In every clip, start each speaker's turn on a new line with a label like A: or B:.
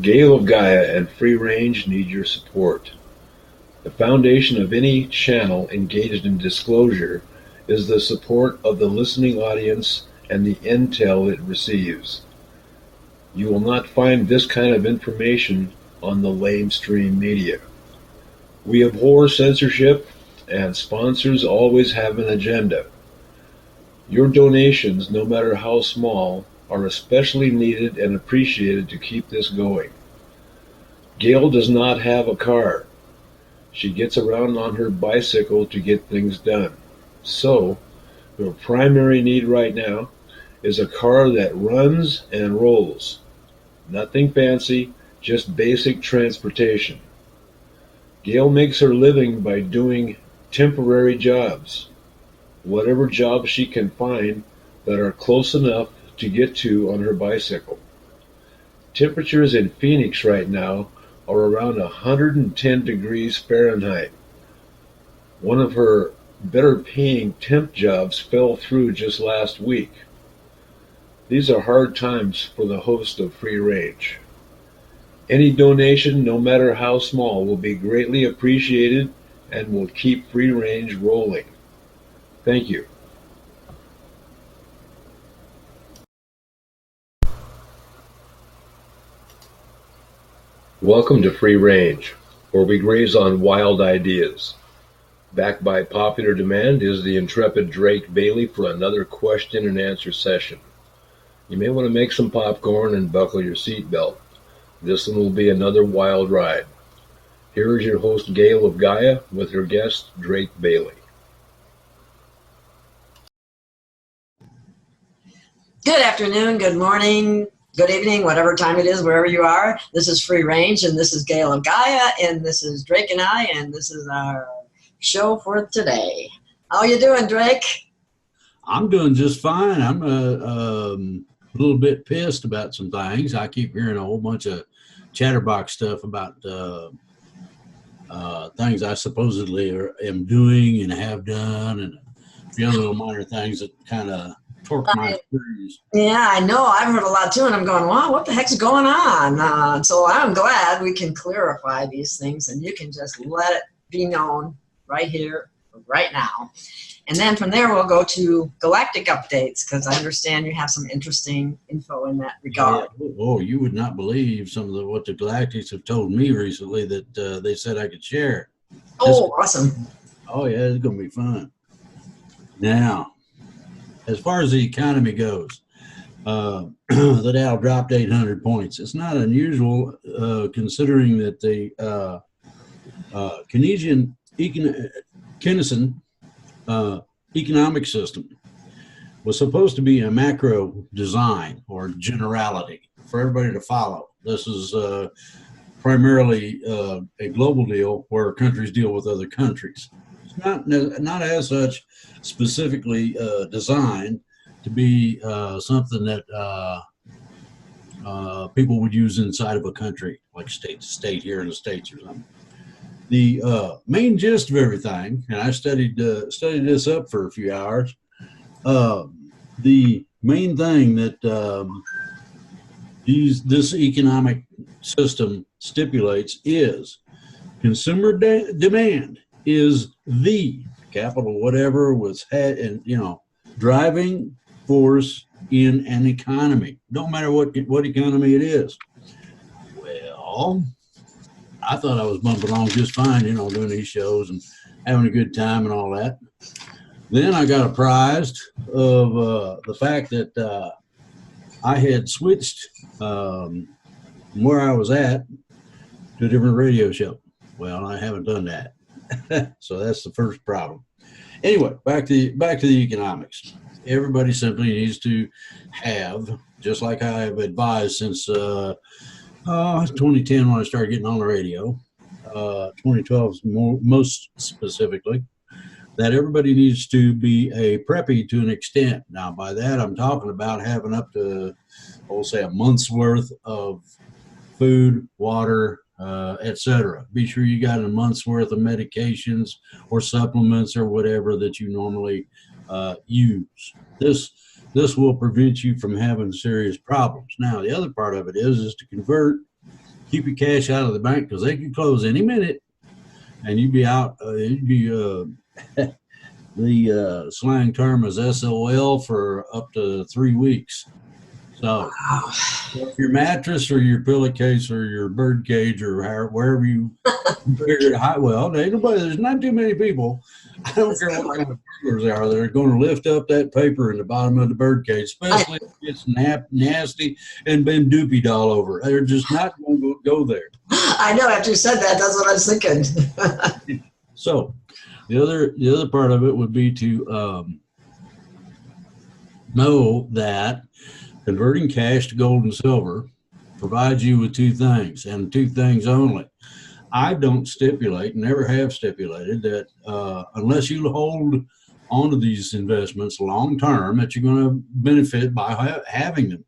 A: Gail of Gaia and Free Range need your support. The foundation of any channel engaged in disclosure is the support of the listening audience and the intel it receives. You will not find this kind of information on the lamestream media. We abhor censorship, and sponsors always have an agenda. Your donations, no matter how small, are especially needed and appreciated to keep this going. Gail does not have a car. She gets around on her bicycle to get things done. So, her primary need right now is a car that runs and rolls. Nothing fancy, just basic transportation. Gail makes her living by doing temporary jobs, whatever jobs she can find that are close enough to get to on her bicycle. Temperatures in Phoenix right now are around 110 degrees Fahrenheit. One of her better paying temp jobs fell through just last week. These are hard times for the host of Free Range. Any donation, no matter how small, will be greatly appreciated and will keep Free Range rolling. Thank you. Welcome to Free Range, where we graze on wild ideas. Backed by popular demand is the intrepid Drake Bailey for another question and answer session. You may want to make some popcorn and buckle your seatbelt. This one will be another wild ride. Here is your host, Gail of Gaia, with her guest, Drake Bailey.
B: Good afternoon, good morning, good evening, whatever time it is, wherever you are. This is Free Range, and this is Gail of Gaia, and this is Drake and I, and this is our show for today. How you doing, Drake?
C: I'm doing just fine. I'm a little bit pissed about some things. I keep hearing a whole bunch of chatterbox stuff about things I supposedly am doing and have done, and a few other little minor things that kind of torque my screws.
B: Yeah, I know. I've heard a lot too, and I'm going, wow, what the heck's going on? So I'm glad we can clarify these things, and you can just let it be known right here, right now. And then from there, we'll go to galactic updates, because I understand you have some interesting info in that regard.
C: Yeah. Oh, you would not believe some of what the Galactics have told me recently that they said I could share.
B: Oh, awesome.
C: Oh, yeah, it's going to be fun. Now, as far as the economy goes, the Dow dropped 800 points. It's not unusual considering that the Keynesian economic system was supposed to be a macro design or generality for everybody to follow. This is primarily a global deal where countries deal with other countries. It's not as such specifically designed to be something that people would use inside of a country, like state to state here in the States or something. The main gist of everything, and I studied this up for a few hours, the main thing that this economic system stipulates is consumer demand is the capital whatever was driving force in an economy. Don't matter what economy it is. Well, I thought I was bumping along just fine, doing these shows and having a good time and all that. Then I got apprised of the fact that I had switched where I was at to a different radio show. Well, I haven't done that. So that's the first problem. Anyway, back to the economics. Everybody simply needs to have, just like I have advised since 2010 when I started getting on the radio, 2012 most specifically, that everybody needs to be a preppy to an extent. Now, by that, I'm talking about having up to, say, a month's worth of food, water, etc. Be sure you got a month's worth of medications or supplements or whatever that you normally use. This will prevent you from having serious problems. Now, the other part of it is to convert keep your cash out of the bank because they could close any minute, and you'd be out. You'd be the slang term is SOL for up to 3 weeks. So if your mattress or your pillowcase or your bird cage or wherever you figure it out, well, there's not too many people. I don't care what kind of burglars they are. They're going to lift up that paper in the bottom of the bird cage, especially if it's nasty and been doopied all over. They're just not going to go there.
B: I know. After you said that, that's what I was thinking.
C: So the other part of it would be to know that converting cash to gold and silver provides you with two things, and two things only. I don't stipulate, never have stipulated, that unless you hold onto these investments long term, that you're going to benefit by having them.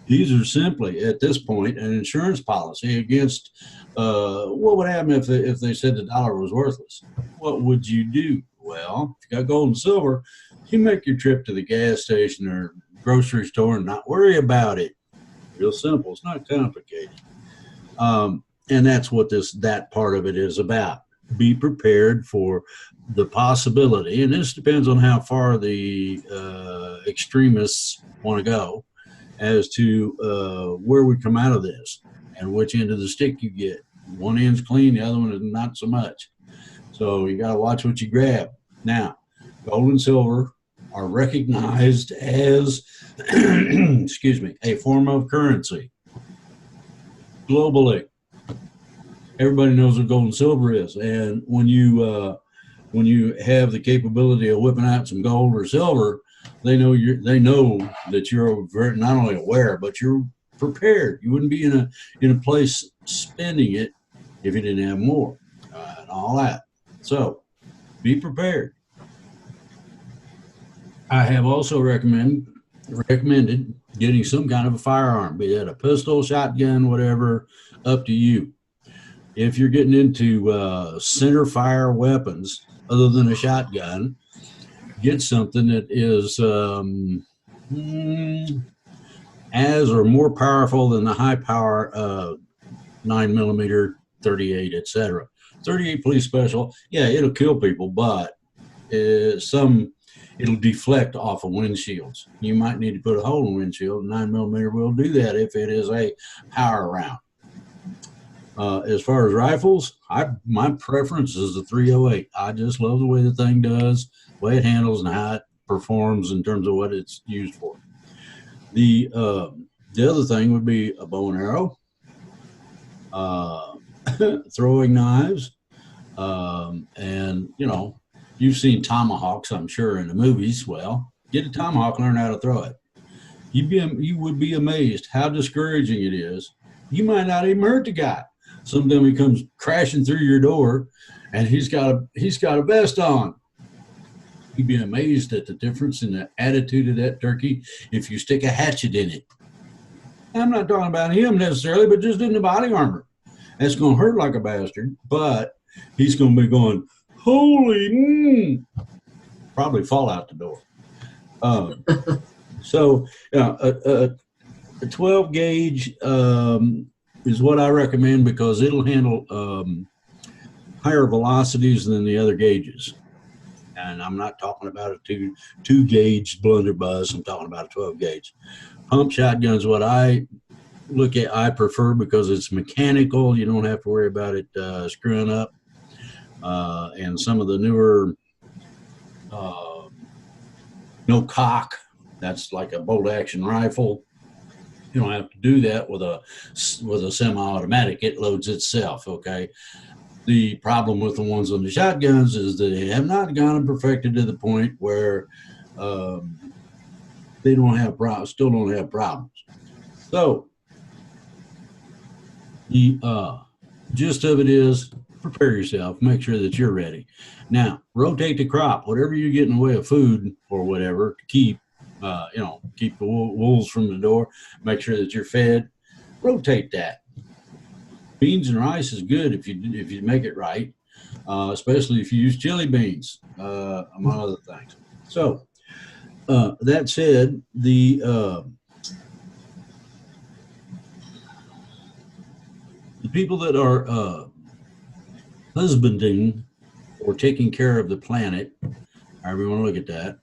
C: These are simply, at this point, an insurance policy against what would happen if they said the dollar was worthless. What would you do? Well, if you got gold and silver, you make your trip to the gas station or grocery store and not worry about it. Real simple. It's not complicated. And that's what that part of it is about. Be prepared for the possibility, and this depends on how far the extremists want to go as to where we come out of this and which end of the stick you get. One end's clean, the other one is not so much. So you got to watch what you grab. Now, gold and silver are recognized as, excuse me, a form of currency globally. Everybody knows what gold and silver is, and when you have the capability of whipping out some gold or silver, they know that you're very, not only aware, but you're prepared. You wouldn't be in a place spending it if you didn't have more and all that. So be prepared. I have also recommended getting some kind of a firearm, be that a pistol, shotgun, whatever, up to you. If you're getting into center fire weapons other than a shotgun, get something that is as or more powerful than the high power 9mm, 38, etc. 38 police special, yeah, it'll kill people, but it'll deflect off of windshields. You might need to put a hole in the windshield. 9mm will do that if it is a power round. As far as rifles, my preference is the 308. I just love the way the thing does, the way it handles, and how it performs in terms of what it's used for. The other thing would be a bow and arrow, throwing knives, and you've seen tomahawks, I'm sure, in the movies. Well, get a tomahawk, learn how to throw it. You would be amazed how discouraging it is. You might not even hurt the guy. Sometimes he comes crashing through your door, and he's got a vest on. You'd be amazed at the difference in the attitude of that turkey if you stick a hatchet in it. I'm not talking about him necessarily, but just in the body armor. That's going to hurt like a bastard, but he's going to be going, holy, probably fall out the door. So a 12 gauge is what I recommend because it'll handle higher velocities than the other gauges. And I'm not talking about a two gauge blunderbuss. I'm talking about a 12 gauge. Pump shotgun is what I prefer because it's mechanical. You don't have to worry about it screwing up. And some of the newer no cock, that's like a bolt action rifle. You don't have to do that with a semi-automatic. It loads itself, okay? The problem with the ones on the shotguns is that they have not gone and perfected to the point where they still don't have problems. So the gist of it is prepare yourself, make sure that you're ready. Now, rotate the crop, whatever you get in the way of food or whatever to keep the wolves from the door, make sure that you're fed, rotate that. Beans and rice is good if you make it right, especially if you use chili beans, among other things. So that said, the The people that are husbanding or taking care of the planet, however you want to look at that,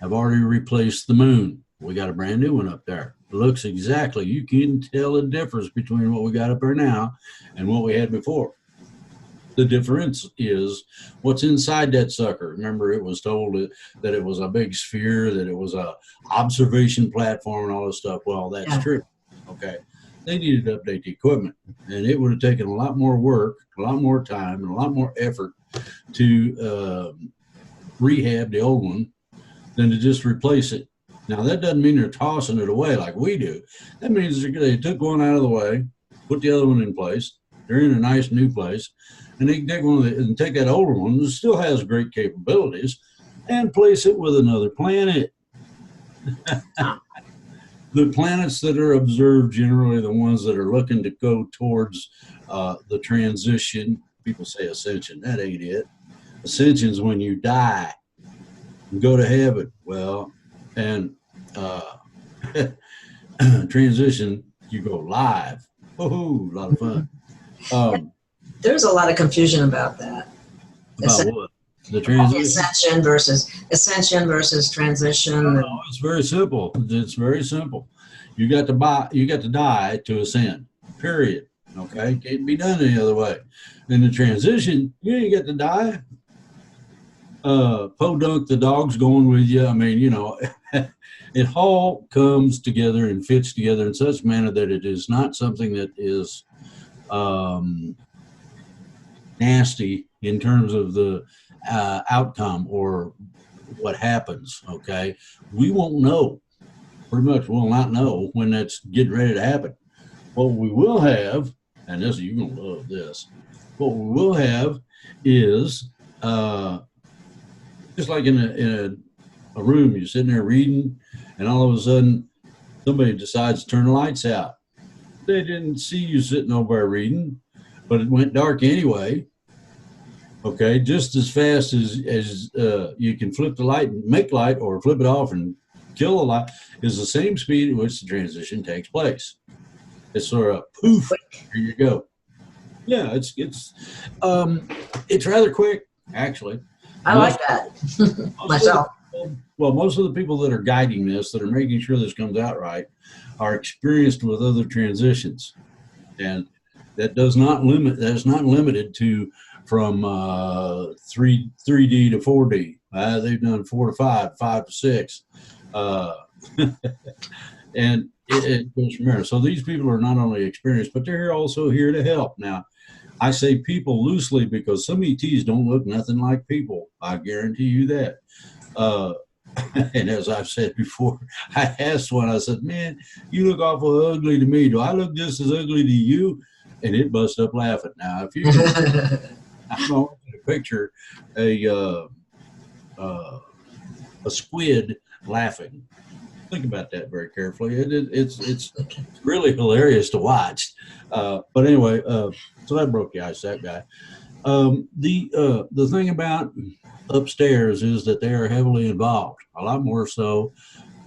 C: have already replaced the moon. We got a brand new one up there. It looks exactly, you can tell the difference between what we got up there now and what we had before. The difference is what's inside that sucker. Remember, it was told that it was a big sphere, that it was a observation platform and all this stuff. Well, that's true. Okay. They needed to update the equipment, and it would have taken a lot more work, a lot more time, and a lot more effort to rehab the old one than to just replace it. Now, that doesn't mean they're tossing it away like we do. That means they took one out of the way, put the other one in place. They're in a nice new place, and they can take one and take that older one that still has great capabilities and place it with another planet. The planets that are observed generally are the ones that are looking to go towards the transition. People say ascension. That ain't it. Ascension is when you die and go to heaven. Well, and transition, you go live. Woohoo, a lot of fun.
B: There's a lot of confusion about that.
C: About what? The transition?
B: Ascension versus transition.
C: No, it's very simple. It's very simple. You got to die to ascend. Period. Okay, can't be done any other way. In the transition, you ain't got to die. Podunk the dog's going with you. I mean, you know, it all comes together and fits together in such a manner that it is not something that is nasty in terms of the outcome or what happens. Okay, we won't know. Pretty much, we'll not know when that's getting ready to happen. What we will have, and this you're gonna love this. What we will have is just like in a room, you're sitting there reading, and all of a sudden somebody decides to turn the lights out. They didn't see you sitting over there reading, but it went dark anyway. Okay, just as fast as you can flip the light and make light, or flip it off and kill the light, is the same speed at which the transition takes place. It's sort of poof, here you go. Yeah, it's rather quick, actually.
B: I like that myself.
C: Well, most of the people that are guiding this, that are making sure this comes out right, are experienced with other transitions, and that's not limited to from 3D to 4D. They've done 4 to 5, 5 to 6, and it goes from there. So these people are not only experienced, but they're also here to help. Now, I say people loosely because some ETs don't look nothing like people. I guarantee you that. And as I've said before, I asked one, I said, man, you look awful ugly to me. Do I look just as ugly to you? And it busted up laughing. Now, if you I don't want you to picture a squid laughing. Think about that very carefully. It's really hilarious to watch. But anyway, so that broke the ice, that guy. The thing about upstairs is that they are heavily involved, a lot more so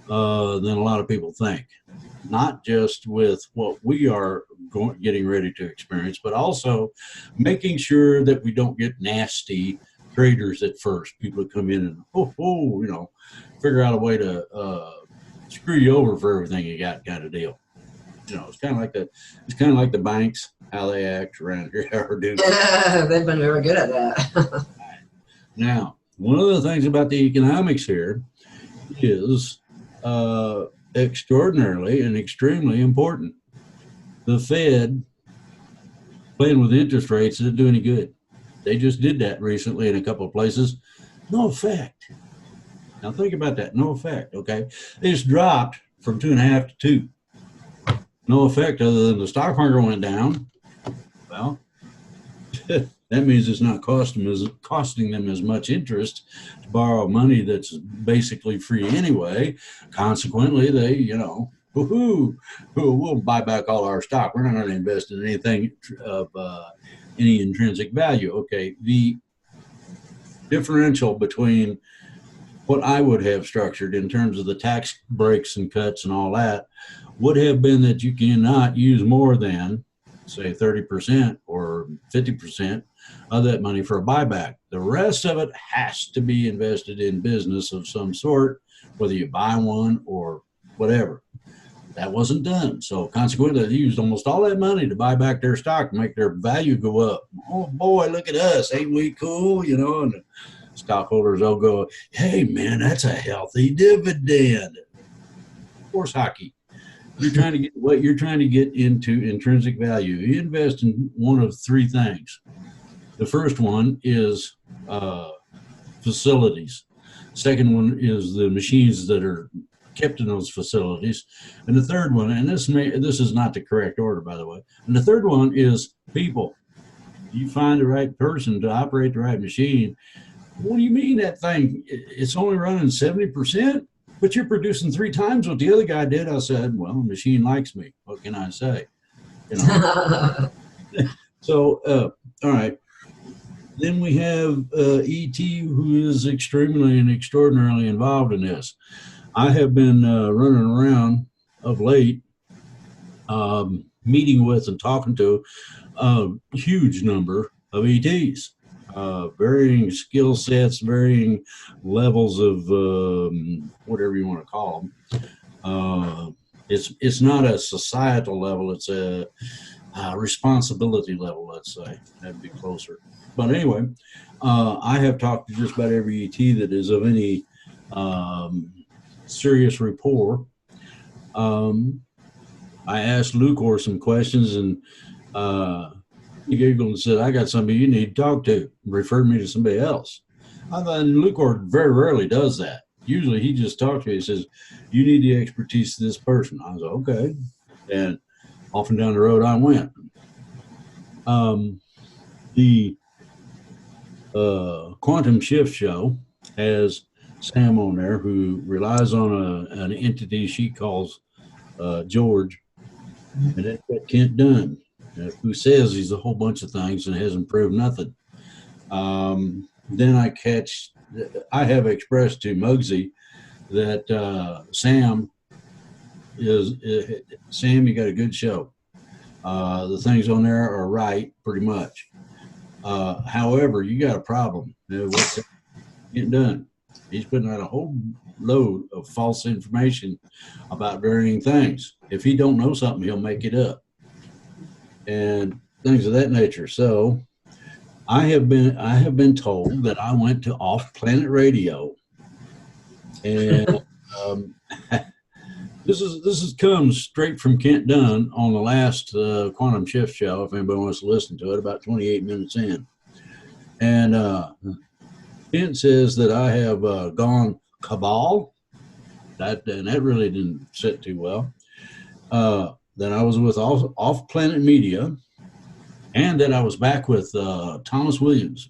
C: than a lot of people think. Not just with what we are getting ready to experience, but also making sure that we don't get nasty traders at first. People that come in and figure out a way to screw you over for everything you got, kind of deal. You know, it's kind of like the banks, how they act around here.
B: They've been very good at that.
C: Now, one of the things about the economics here is extraordinarily and extremely important. The Fed playing with interest rates didn't do any good. They just did that recently in a couple of places. No effect. Now think about that. No effect. Okay, they just dropped from 2.5 to 2. No effect other than the stock market went down. Well, that means it's not costing them as much interest to borrow money that's basically free anyway. Consequently, they, we'll buy back all our stock. We're not going to invest in anything of any intrinsic value. Okay, the differential between what I would have structured in terms of the tax breaks and cuts and all that would have been that you cannot use more than say 30% or 50% of that money for a buyback. The rest of it has to be invested in business of some sort, whether you buy one or whatever. That wasn't done. So consequently, they used almost all that money to buy back their stock and make their value go up. Oh boy, look at us. Ain't we cool? You know, and the stockholders all go, hey man, that's a healthy dividend. Horse hockey. You're trying to get what you're trying to get into intrinsic value. You invest in one of three things. The first one is facilities. Second one is the machines that are kept in those facilities. And the third one, and this is not the correct order, by the way. And the third one is people. You find the right person to operate the right machine. What do you mean that thing? It's only running 70%, but you're producing 3 times what the other guy did. I said, well, the machine likes me. What can I say? You know. So, all right. Then we have E.T., who is extremely and extraordinarily involved in this. I have been running around of late, meeting with and talking to a huge number of ETs, varying skill sets, varying levels of whatever you want to call them. It's not a societal level; it's a responsibility level. Let's say that'd be closer. But anyway, I have talked to just about every ET that is of any serious rapport. I asked Lucor some questions, and he giggled and said, I got somebody you need to talk to. Referred me to somebody else. I thought Lucor very rarely does that. Usually he just talks to me. He says, you need the expertise of this person. I was like, okay. And off and down the road I went. The Quantum Shift Show has Sam on there, who relies on an entity she calls George, and that's got Kent Dunn, who says he's a whole bunch of things and hasn't proved nothing. Then I have expressed to Muggsy that Sam, you got a good show. The things on there are right, pretty much. However, you got a problem. What's getting done? He's putting out a whole load of false information about varying things. If he don't know something, he'll make it up, and things of that nature. So I have been told that I went to off-planet radio, and this comes straight from Kent Dunn on the last Quantum Shift show. If anybody wants to listen to it, about 28 minutes in, and Kent says that I have gone cabal. That really didn't sit too well. That I was with off-planet media, and that I was back with Thomas Williams.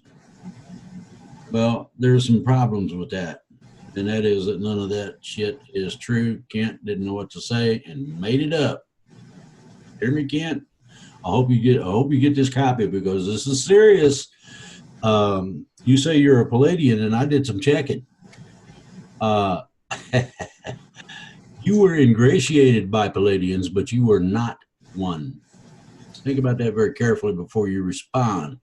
C: Well, there's some problems with that, and that is that none of that shit is true. Kent didn't know what to say and made it up. Hear me, Kent? I hope you get this copy, because this is serious. You say you're a Palladian, and I did some checking. You were ingratiated by Palladians, but you were not one. Think about that very carefully before you respond,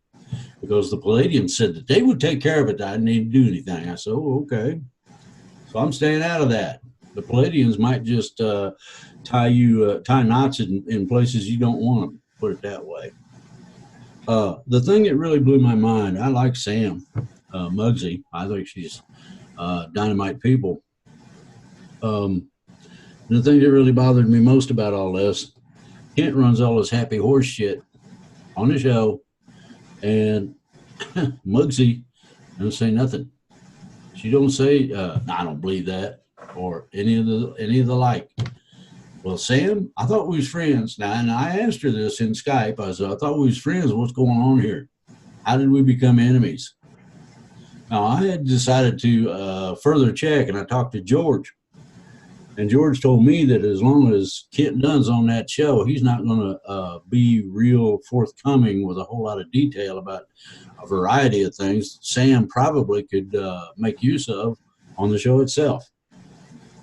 C: because the Palladians said that they would take care of it. I didn't need to do anything. I said, oh, okay. So I'm staying out of that. The Palladians might just tie knots in places you don't want them, put it that way. The thing that really blew my mind, I like Sam Muggsy. I think she's dynamite people. The thing that really bothered me most about all this, Kent runs all this happy horse shit on the show, and Muggsy doesn't say nothing. She don't say, I don't believe that, or any of the like. Well, Sam, I thought we was friends. Now, and I asked her this in Skype. I said, I thought we was friends. What's going on here? How did we become enemies? Now, I had decided to further check, and I talked to George. And George told me that as long as Kent Dunn's on that show, he's not going to be real forthcoming with a whole lot of detail about a variety of things Sam probably could make use of on the show itself.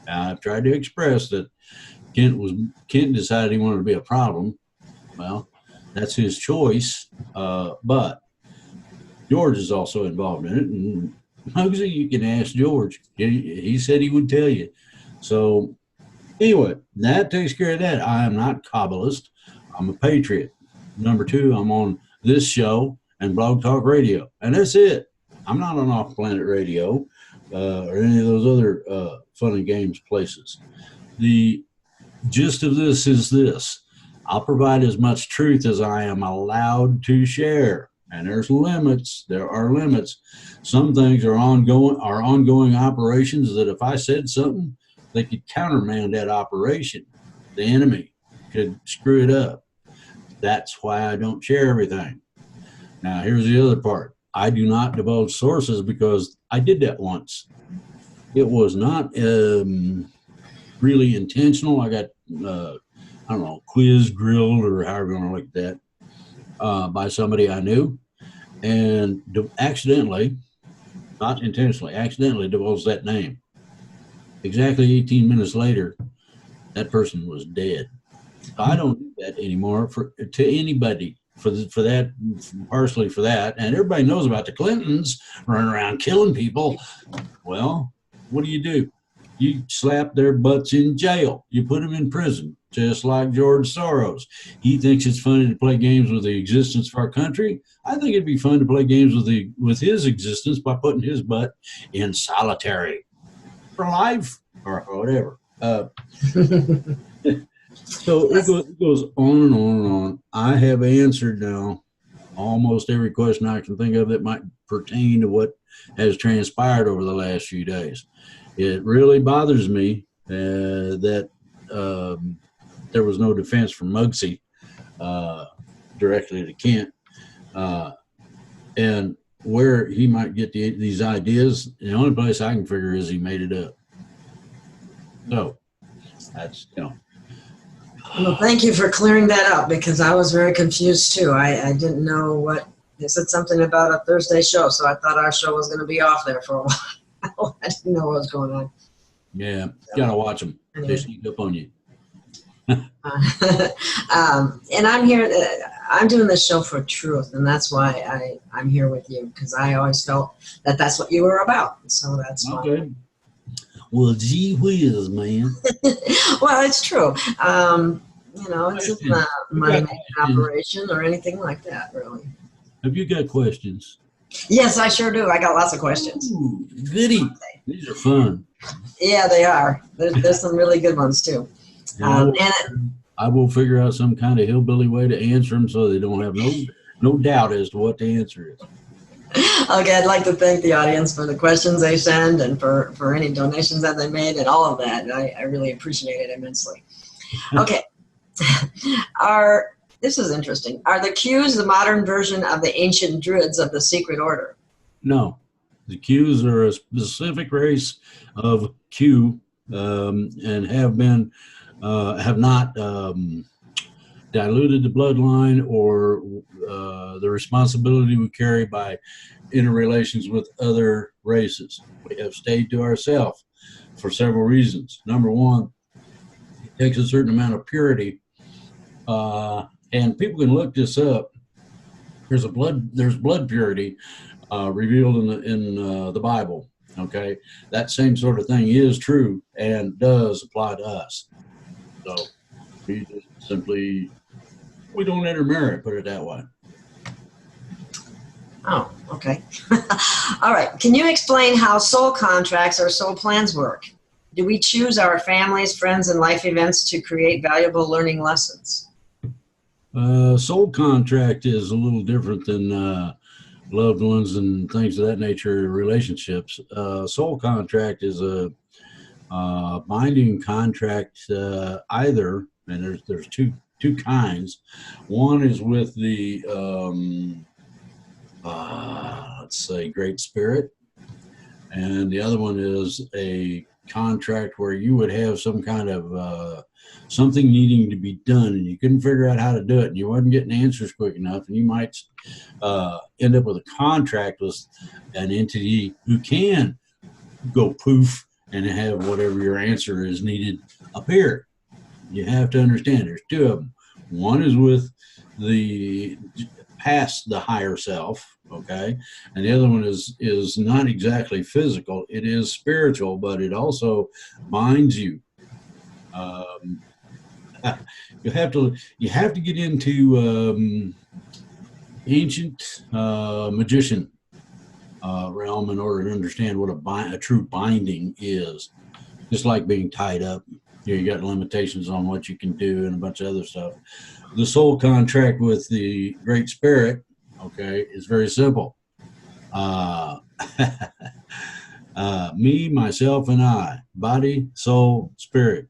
C: Now, I've tried to express that Kent decided he wanted to be a problem. Well, That's his choice. But George is also involved in it. And Muggsy, you can ask George. He said he would tell you. So anyway, that takes care of that. I am not Kabbalist. I'm a patriot. Number two, I'm on this show and Blog Talk Radio. And that's it. I'm not on Off Planet Radio or any of those other fun and games places. The gist of this is this. I'll provide as much truth as I am allowed to share. And there's limits. There are limits. Some things are ongoing operations that if I said something, they could countermand that operation. The enemy could screw it up. That's why I don't share everything. Now, here's the other part. I do not divulge sources because I did that once. It was not really intentional. I got, I don't know, quizzed, grilled, or however you want to look at that, by somebody I knew. And accidentally, not intentionally, accidentally divulged that name. Exactly 18 minutes later, that person was dead. I don't do that anymore to anybody for that, partially for that. And everybody knows about the Clintons running around killing people. Well, what do? You slap their butts in jail. You put them in prison, just like George Soros. He thinks it's funny to play games with the existence of our country. I think it'd be fun to play games with his existence by putting his butt in solitary for life or whatever. So it goes on and on and on. I have answered now almost every question I can think of that might pertain to what has transpired over the last few days. It really bothers me that there was no defense from Muggsy directly to Kent. And where he might get these ideas, the only place I can figure is he made it up. So that's,
B: Well, thank you for clearing that up because I was very confused too. I didn't know what they said something about a Thursday show, so I thought our show was going to be off there for a while. I didn't know what was going on.
C: Yeah, you gotta watch them. Anyway. They sneak up on you.
B: And I'm here. I'm doing this show for truth, and that's why I'm here with you because I always felt that that's what you were about. So that's
C: okay.
B: Why.
C: Well, gee whiz, man.
B: Well, it's true. It's not a money-making operation or anything like that, really.
C: Have you got questions?
B: Yes, I sure do. I got lots of questions.
C: Ooh, goody. Okay. These are fun.
B: Yeah, they are. There's some really good ones, too.
C: I will figure out some kind of hillbilly way to answer them so they don't have no doubt as to what the answer is.
B: Okay, I'd like to thank the audience for the questions they send and for any donations that they made and all of that. I really appreciate it immensely. Okay. This is interesting. Are the Qs the modern version of the ancient Druids of the Secret Order?
C: No. The Qs are a specific race of Q and have not diluted the bloodline or the responsibility we carry by interrelations with other races. We have stayed to ourselves for several reasons. Number one, it takes a certain amount of purity, and people can look this up. There's blood purity revealed in the Bible. Okay, that same sort of thing is true and does apply to us. So we just simply don't intermarry, put it that way.
B: Oh, okay. All right. Can you explain how soul contracts or soul plans work? Do we choose our families, friends, and life events to create valuable learning lessons?
C: Soul contract is a little different than loved ones and things of that nature, relationships. Soul contract is a binding contract either, and there's two kinds. One is with the let's say Great Spirit, and the other one is a contract where you would have some kind of something needing to be done and you couldn't figure out how to do it and you wasn't getting answers quick enough, and you might end up with a contract with an entity who can go poof and have whatever your answer is needed appear. You have to understand there's two of them. One is with the past the higher self, okay, and the other one is not exactly physical. It is spiritual, but it also binds you. Um, you have to get into ancient magician realm in order to understand what a true binding is. Just like being tied up, you got limitations on what you can do and a bunch of other stuff. The soul contract with the Great Spirit, okay, is very simple. Me, myself, and I, body, soul, spirit,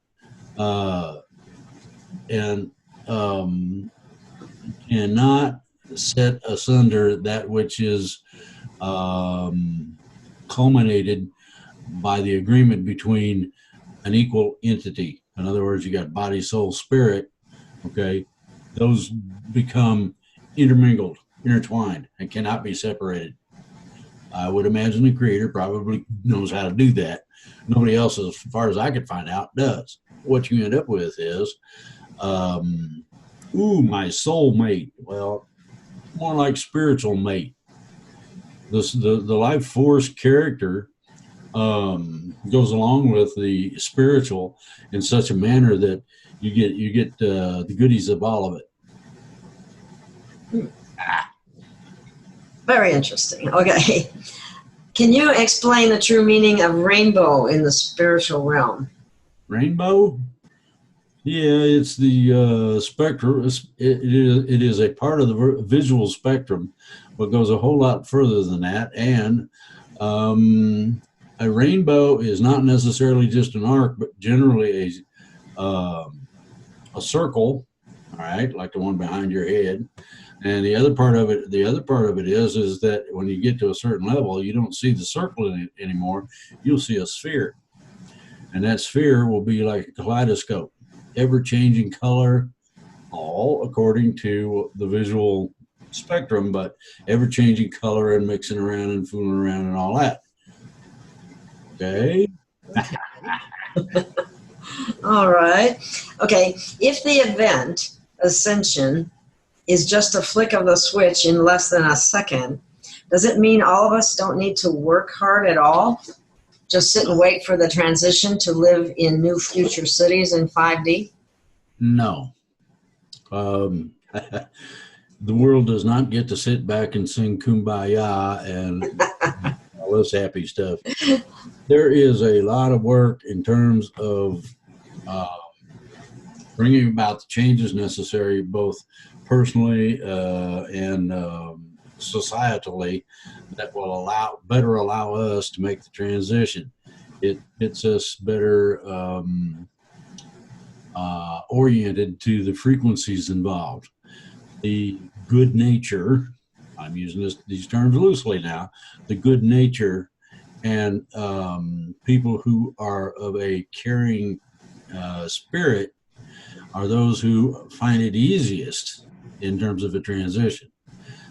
C: and cannot set asunder that which is culminated by the agreement between an equal entity. In other words, you got body, soul, spirit, okay? Those become intermingled, intertwined, and cannot be separated. I would imagine the creator probably knows how to do that. Nobody else, as far as I could find out, does. What you end up with is, my soul mate. Well, more like spiritual mate. The life force character goes along with the spiritual in such a manner that you get the goodies of all of it.
B: Very interesting. Okay. Can you explain the true meaning of rainbow in the spiritual realm?
C: Rainbow? Yeah, it's the spectrum. It is a part of the visual spectrum, but goes a whole lot further than that. And a rainbow is not necessarily just an arc, but generally a circle, all right, like the one behind your head. And the other part of it is that when you get to a certain level, you don't see the circle in it anymore. You'll see a sphere, and that sphere will be like a kaleidoscope, ever-changing color, all according to the visual spectrum, but ever-changing color and mixing around and fooling around and all that. Okay.
B: All right. Okay. If the event, ascension, is just a flick of the switch in less than a second, does it mean all of us don't need to work hard at all? Just sit and wait for the transition to live in new future cities in 5D?
C: No. The world does not get to sit back and sing Kumbaya and all this happy stuff. There is a lot of work in terms of bringing about the changes necessary, both personally and societally, that will better allow us to make the transition. It gets us better oriented to the frequencies involved. The good nature, I'm using these terms loosely now, the good nature and people who are of a caring spirit are those who find it easiest in terms of a transition.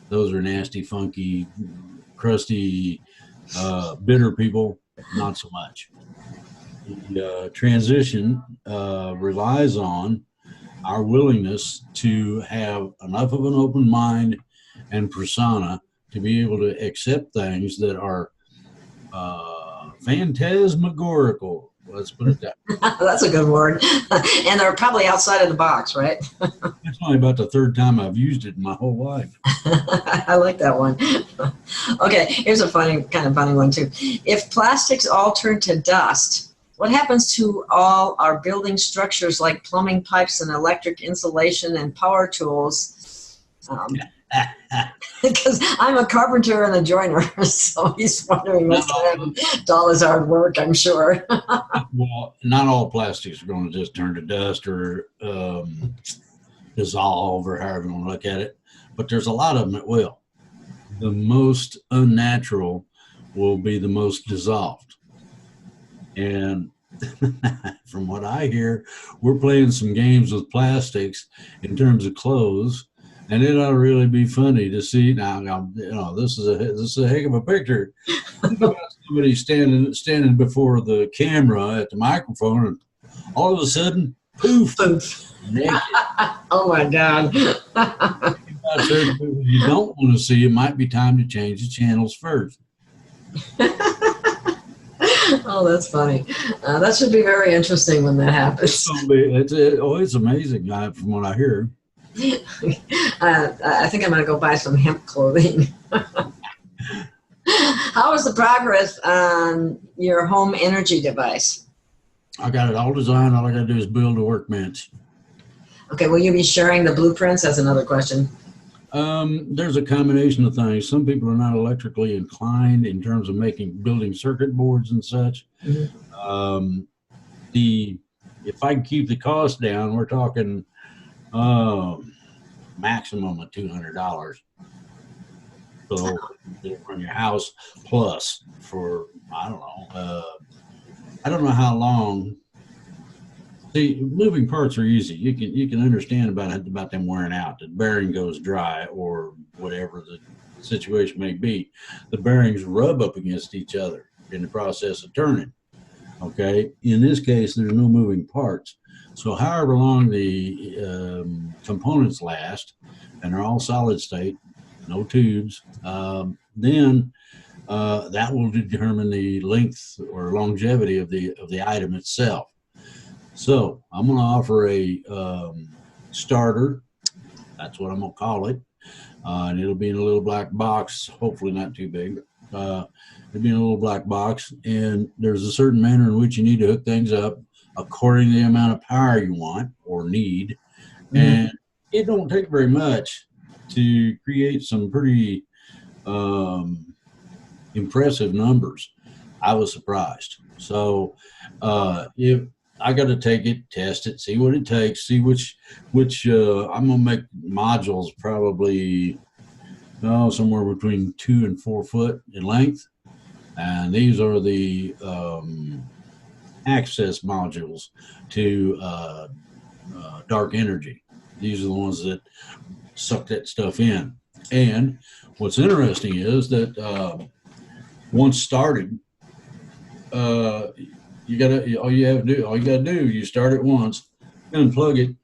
C: Those are nasty, funky, crusty, bitter people, not so much. The transition relies on our willingness to have enough of an open mind and persona to be able to accept things that are phantasmagorical. Let's put it that way.
B: That's a good word. And they're probably outside of the box, right?
C: It's only about the third time I've used it in my whole life.
B: I like that one. Okay, here's a funny one too. If plastics all turn to dust, what happens to all our building structures like plumbing pipes and electric insulation and power tools? Because I'm a carpenter and a joiner, so he's wondering what's going to happen to all his hard work, I'm sure.
C: Well, not all plastics are going to just turn to dust or dissolve or however you want to look at it, but there's a lot of them that will. The most unnatural will be the most dissolved. And from what I hear, we're playing some games with plastics in terms of clothes. And it ought to really be funny to see. Now, this is a heck of a picture. Somebody standing before the camera at the microphone, and all of a sudden poof,
B: Poof.
C: naked.
B: Oh my God.
C: About certain people you don't want to see, it might be time to change the channels first.
B: Oh, that's funny. That should be very interesting when that happens.
C: It's amazing from what I hear.
B: I think I'm going to go buy some hemp clothing. How is the progress on your home energy device?
C: I got it all designed. All I got to do is build a workbench.
B: Okay, will you be sharing the blueprints? That's another question.
C: There's a combination of things. Some people are not electrically inclined in terms of building circuit boards and such. Mm-hmm. If I can keep the cost down, we're talking maximum of $200. So it'll run your house plus for I don't know how long. See, moving parts are easy. You can understand about them wearing out. The bearing goes dry or whatever the situation may be. The bearings rub up against each other in the process of turning. Okay. In this case, there's no moving parts. So however long the components last, and they're all solid state, no tubes, then that will determine the length or longevity of the item itself. So I'm going to offer a starter. That's what I'm going to call it. And it'll be in a little black box, hopefully not too big. It'll be in a little black box. And there's a certain manner in which you need to hook things up according to the amount of power you want or need. Mm-hmm. And it don't take very much to create some pretty impressive numbers. I was surprised. So if I got to take it, test it, see what it takes, see which I'm going to make modules probably somewhere between 2 and 4 foot in length. And these are the access modules to dark energy. These are the ones that suck that stuff in. And what's interesting is that once started, all you gotta do, you start it once, unplug it,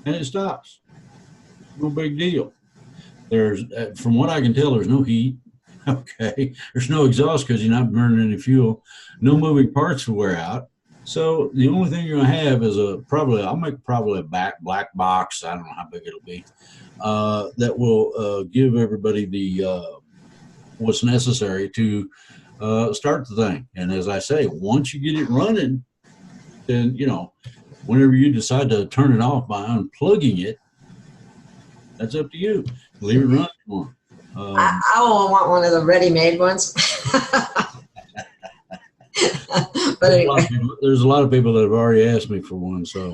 C: and it stops. No big deal. There's, from what I can tell, there's no heat. Okay, there's no exhaust because you're not burning any fuel. No moving parts will wear out. So the only thing you're gonna have is I'll make a black box. I don't know how big it'll be. That will give everybody the what's necessary to start the thing. And as I say, once you get it running, then whenever you decide to turn it off by unplugging it, that's up to you. Leave it running for
B: I will want one of the ready-made ones. But anyway.
C: There's a lot of people that have already asked me for one. So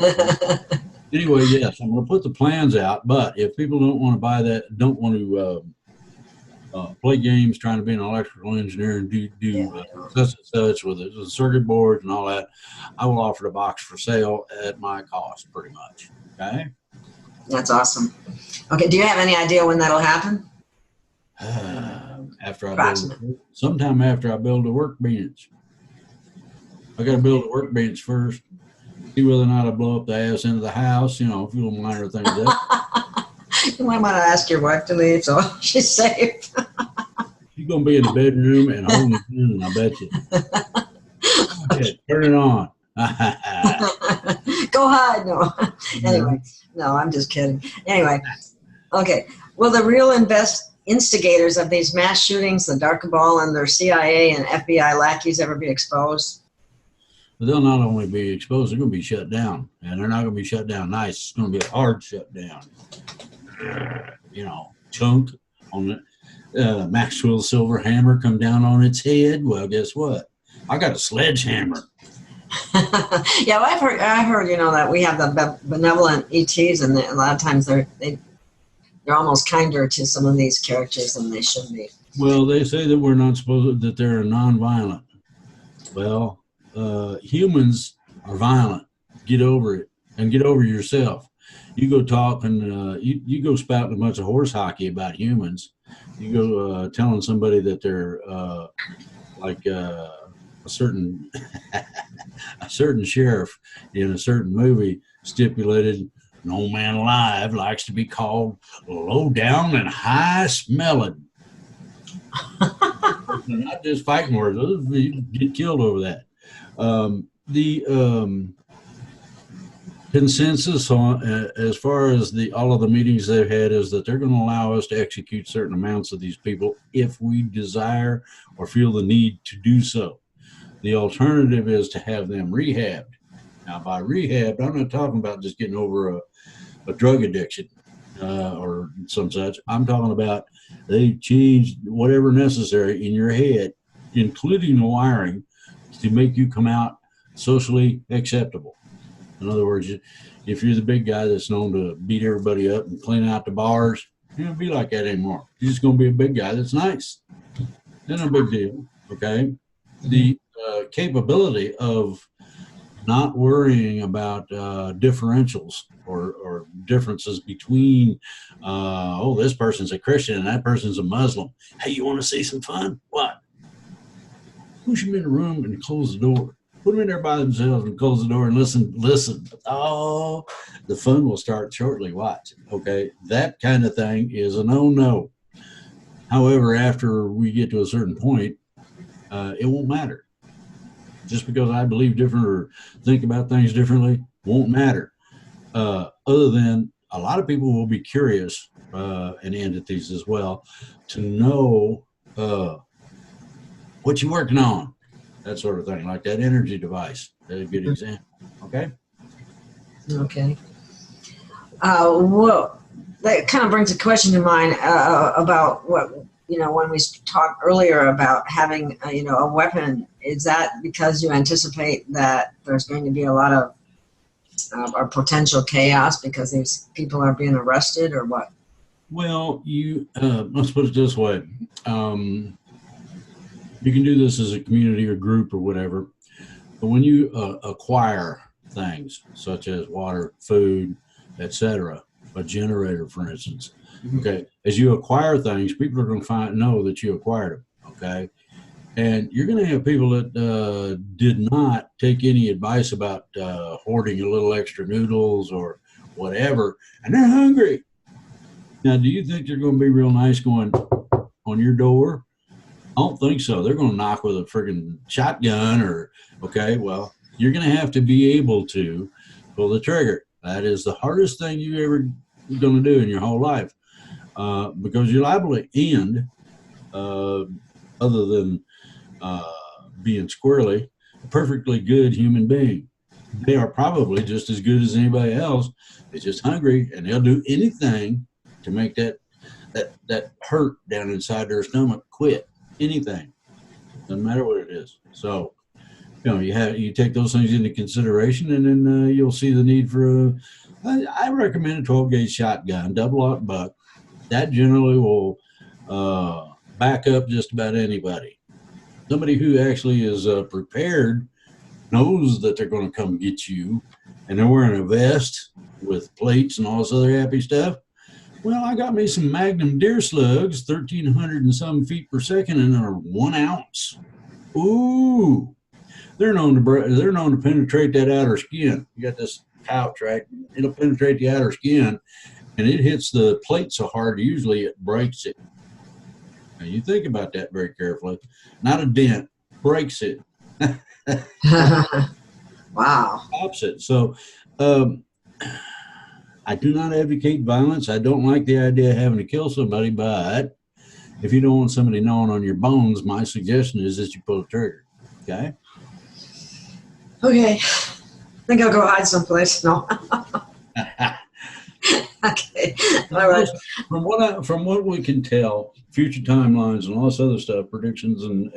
C: anyway, yes, I'm going to put the plans out. But if people don't want to buy that, don't want to play games trying to be an electrical engineer and do such and such with the circuit boards and all that, I will offer the box for sale at my cost, pretty much. Okay?
B: That's awesome. Okay, do you have any idea when that'll happen?
C: Sometime after I build a workbench. I got to build a workbench first, see whether or not I blow up the ass into the house, a few minor things like that.
B: You might want to ask your wife to leave so she's safe.
C: She's going to be in the bedroom and holding it in, I bet you. Okay, turn it on.
B: Go hide. No. Anyway, no, I'm just kidding. Anyway, okay. Will the real and best instigators of these mass shootings, the Dark Cabal and their CIA and FBI lackeys, ever be exposed?
C: They'll not only be exposed, they're going to be shut down. And they're not going to be shut down nice. It's going to be a hard shutdown. Chunked on the Maxwell silver hammer come down on its head. Well, guess what? I got a sledgehammer.
B: Yeah, well, I heard, that we have the benevolent ETs, and a lot of times they're almost kinder to some of these characters than they should be.
C: Well, they say that we're not supposed that they're nonviolent. Well, humans are violent. Get over it and get over yourself. You go talk and you go spouting a bunch of horse hockey about humans. You go telling somebody that they're a certain a certain sheriff in a certain movie stipulated no man alive likes to be called low down and high smelling. They're not just fighting words; you get killed over that. The consensus on as far as all of the meetings they've had is that they're going to allow us to execute certain amounts of these people if we desire or feel the need to do so. The alternative is to have them rehabbed. Now, by rehab, I'm not talking about just getting over a drug addiction or some such. I'm talking about they changed whatever necessary in your head, including the wiring, to make you come out socially acceptable. In other words, if you're the big guy that's known to beat everybody up and clean out the bars, you don't be like that anymore. You're just going to be a big guy that's nice. That's no big deal, okay? The capability of not worrying about differentials or differences between, this person's a Christian and that person's a Muslim. Hey, you want to see some fun? What? Push them in the room and close the door. Put them in there by themselves and close the door and listen. Oh, the fun will start shortly. Watch. Okay. That kind of thing is a no-no. However, after we get to a certain point, it won't matter. Just because I believe different or think about things differently won't matter. Other than a lot of people will be curious, and entities as well, to know what you're working on. That sort of thing, like that energy device. That's a good example. Okay?
B: Okay. Well, that kind of brings a question to mind about what, when we talked earlier about having, a weapon. Is that because you anticipate that there's going to be a lot of or potential chaos because these people are being arrested, or what?
C: Well, let's put it this way. You can do this as a community or group or whatever, but when you acquire things such as water, food, etc., a generator, for instance, okay, as you acquire things, people are going to know that you acquired them, okay? And you're going to have people that did not take any advice about hoarding a little extra noodles or whatever, and they're hungry. Now, do you think they're going to be real nice going on your door? I don't think so. They're going to knock with a friggin' shotgun okay, well, you're going to have to be able to pull the trigger. That is the hardest thing you ever going to do in your whole life because you're liable to end, other than being squirrely, a perfectly good human being. They are probably just as good as anybody else. They're just hungry, and they'll do anything to make that hurt down inside their stomach quit. Anything, doesn't matter what it is. So, you take those things into consideration, and then you'll see the need for I recommend a 12-gauge shotgun, double-aught buck. That generally will back up just about anybody. Somebody who actually is prepared knows that they're going to come get you, and they're wearing a vest with plates and all this other happy stuff. Well, I got me some Magnum deer slugs, 1,300 and some feet per second, and they're 1 ounce. Ooh, they're known to penetrate that outer skin. You got this pouch, right? It'll penetrate the outer skin, and it hits the plate so hard, usually it breaks it. Now, you think about that very carefully. Not a dent, breaks it.
B: Wow.
C: Stops it. So, I do not advocate violence. I don't like the idea of having to kill somebody, but if you don't want somebody gnawing on your bones, my suggestion is that you pull the trigger. Okay?
B: Okay. I think I'll go hide someplace. No. Okay. All right.
C: From what we can tell, future timelines and all this other stuff, predictions and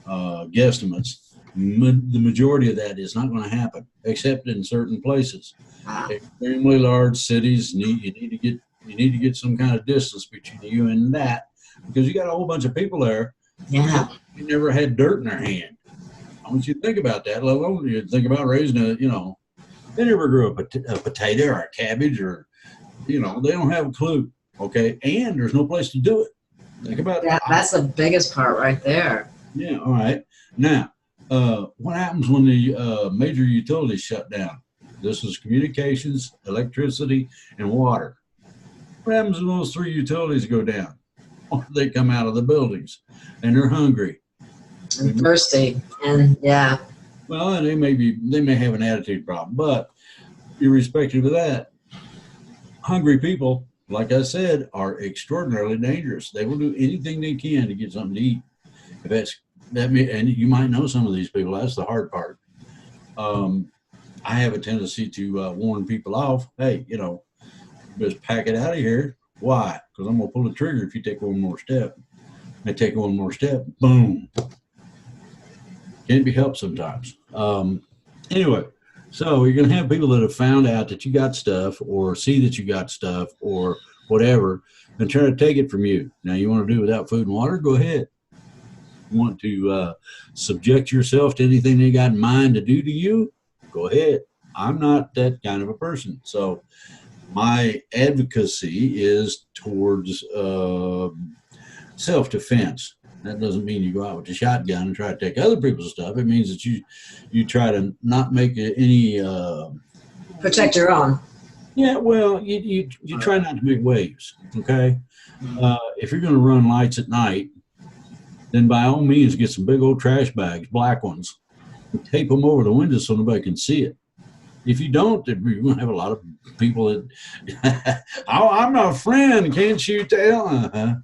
C: guesstimates, the majority of that is not going to happen, except in certain places.
B: Wow.
C: Extremely large cities, you need to get some kind of distance between you and that, because you got a whole bunch of people there.
B: Yeah.
C: Who never had dirt in their hand. I want you to think about that. Let alone you think about raising they never grew up a potato or a cabbage or, they don't have a clue. Okay, and there's no place to do it. Think about
B: that. That's the biggest part right there.
C: Yeah, all right. Now, what happens when the major utilities shut down? This is communications, electricity, and water. What happens when those three utilities go down? Or they come out of the buildings and they're hungry.
B: And thirsty. And yeah.
C: Well, and they may have an attitude problem, but irrespective of that, hungry people, like I said, are extraordinarily dangerous. They will do anything they can to get something to eat. If that's and you might know some of these people. That's the hard part. I have a tendency to warn people off. Hey, just pack it out of here. Why? Because I'm gonna pull the trigger if you take one more step. I take one more step, boom. Can't be helped sometimes. Anyway, so you're gonna have people that have found out that you got stuff, or see that you got stuff, or whatever, and try to take it from you. Now, you want to do it without food and water? Go ahead. You want to subject yourself to anything they got in mind to do to you? Go ahead. I'm not that kind of a person. So my advocacy is towards self-defense. That doesn't mean you go out with a shotgun and try to take other people's stuff. It means that you try to not make any
B: Protect your own.
C: Yeah, well, you try not to make waves. Okay, if you're going to run lights at night, then by all means get some big old trash bags, black ones, and tape them over the windows so nobody can see it. If you don't, you're going to have a lot of people that, oh, I'm a friend, can't you tell?
B: Yeah.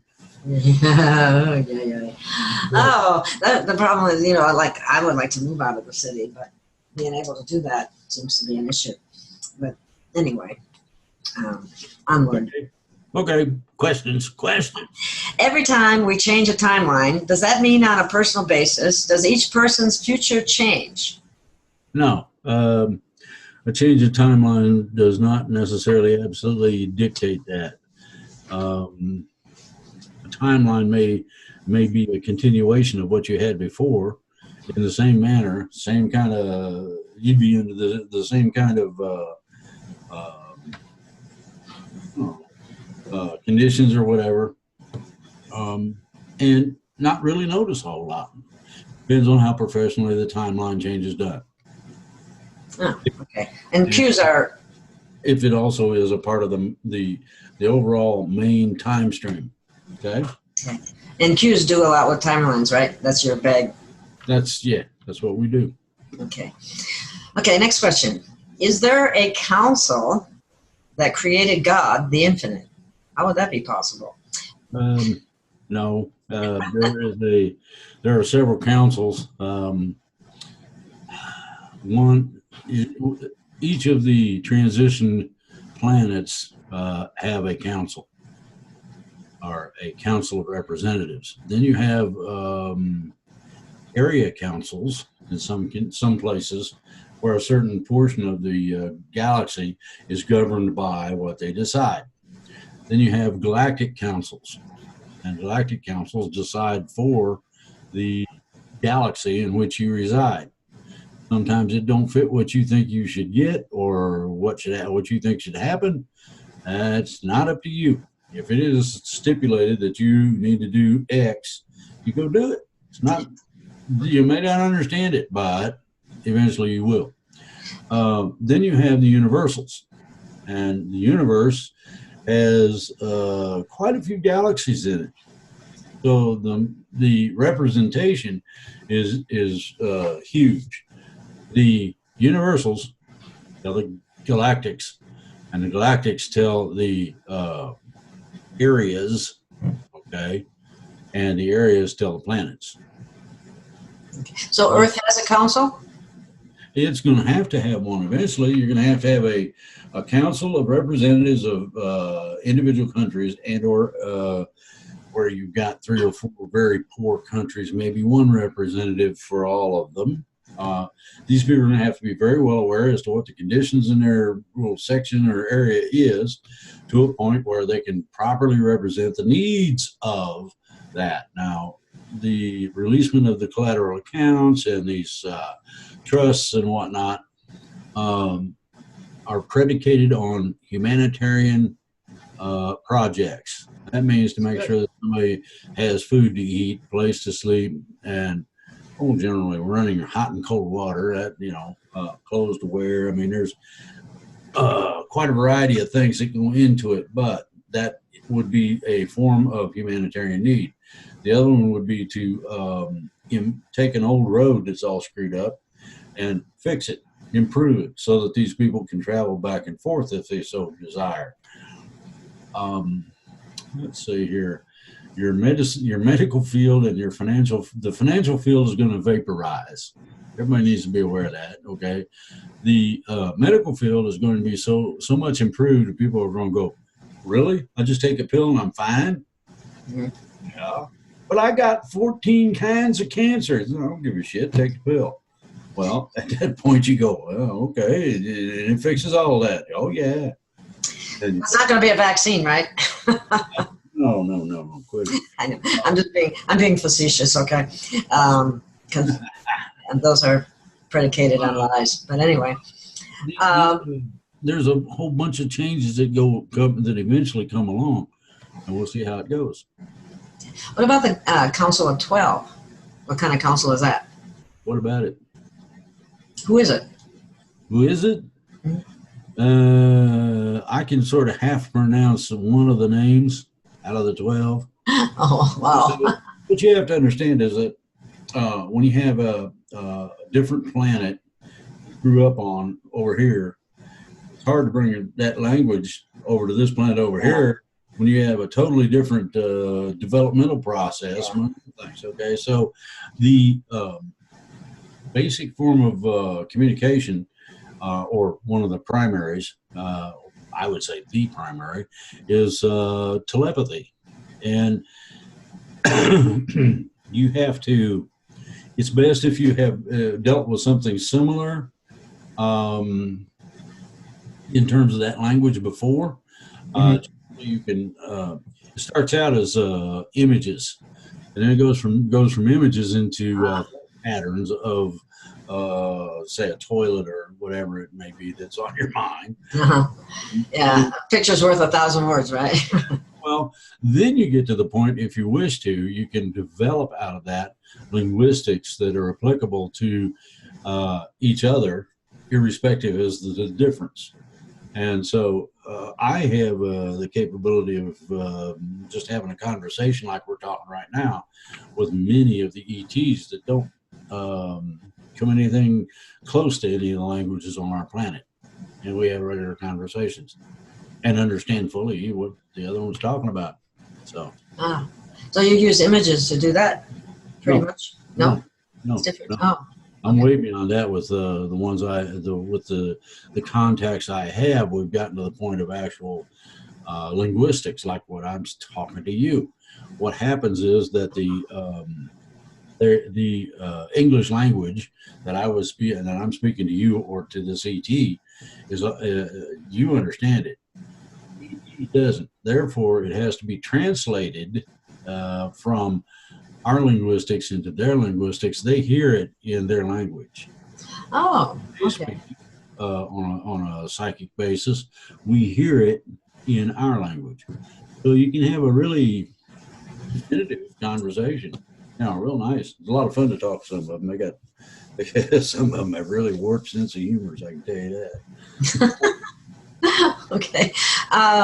B: Oh, the problem is, I would like to move out of the city, but being able to do that seems to be an issue. But anyway, onward.
C: Okay, questions.
B: Every time we change a timeline, does that mean on a personal basis, does each person's future change?
C: No. A change of timeline does not necessarily absolutely dictate that. A timeline may be a continuation of what you had before in the same manner, same kind of, you'd be into the same kind of conditions or whatever, and not really notice a whole lot. Depends on how professionally the timeline change is done.
B: Oh, okay. And cues are...
C: If it also is a part of the overall main time stream, okay?
B: And cues do a lot with timelines, right? That's your bag.
C: That's what we do.
B: Okay, next question. Is there a council that created God, the infinite? How would that be possible?
C: No. There are several councils. Each of the transition planets have a council, or a council of representatives. Then you have area councils in some places where a certain portion of the galaxy is governed by what they decide. Then you have galactic councils, and galactic councils decide for the galaxy in which you reside. Sometimes it don't fit what you think you should get, or what you think should happen. It's not up to you. If it is stipulated that you need to do X, you go do it. It's not. You may not understand it, but eventually you will. Then you have the universals, and the universe has quite a few galaxies in it. So the representation is huge. The universals tell the galactics, and the galactics tell the areas, okay, and the areas tell the planets.
B: So Earth has a council?
C: It's going to have one eventually. You're going to have a council of representatives of individual countries, and or where you've got 3 or 4 very poor countries, maybe one representative for all of them. These people are going to have to be very well aware as to what the conditions in their little section or area is, to a point where they can properly represent the needs of that. Now, the releasement of the collateral accounts and these trusts and whatnot are predicated on humanitarian projects. That means to make sure that somebody has food to eat, place to sleep, and generally running hot and cold water, that clothes to wear. I mean, there's quite a variety of things that go into it, but that would be a form of humanitarian need. The other one would be to take an old road that's all screwed up and fix it, improve it, so that these people can travel back and forth if they so desire. Let's see here. Your medical field, and the financial field is going to vaporize. Everybody needs to be aware of that. Okay, the medical field is going to be so much improved that people are going to go, really? I just take a pill and I'm fine? Mm-hmm. Yeah. But I got 14 kinds of cancer. I don't give a shit. Take the pill. Well, at that point you go, oh, okay, it fixes all that. Oh yeah. And
B: it's not going to be a vaccine, right?
C: No, quit it.
B: I know. I'm being facetious, okay? Because those are predicated on lies. But anyway,
C: there's a whole bunch of changes that eventually come along, and we'll see how it goes.
B: What about the Council of 12? What kind of council is that?
C: What about it?
B: Who is it?
C: Who is it? I can sort of half pronounce one of the names out of the 12.
B: Oh, wow.
C: What you have to understand is that when you have a different planet you grew up on over here, it's hard to bring that language over to this planet over here when you have a totally different developmental process. Things, okay, so the basic form of communication, or one of the primaries, I would say the primary, is telepathy. And you have to, it's best if you have dealt with something similar in terms of that language before. You can, it starts out as images, and then it goes from images into patterns of, say, a toilet or whatever it may be that's on your mind.
B: Yeah, picture's worth 1,000 words, right?
C: Well, then you get to the point, if you wish to, you can develop out of that linguistics that are applicable to each other, irrespective as the difference. And so I have the capability of just having a conversation like we're talking right now with many of the ETs that don't come anything close to any of the languages on our planet. And we have regular conversations and understand fully what the other one's talking about. So
B: you use images to do that, pretty much? No, it's different.
C: No.
B: Oh.
C: I'm way beyond that with the ones with the contacts I have. We've gotten to the point of actual linguistics, like what I'm talking to you. What happens is that the English language that I'm speaking to you or to this ET is you understand it. He doesn't. Therefore, it has to be translated from our linguistics into their linguistics. They hear it in their language.
B: Oh, okay.
C: On a psychic basis, we hear it in our language. So you can have a really definitive conversation. Real nice. It's a lot of fun to talk to some of them. Some of them have really warped sense of humor, so I can tell you
B: that. Okay.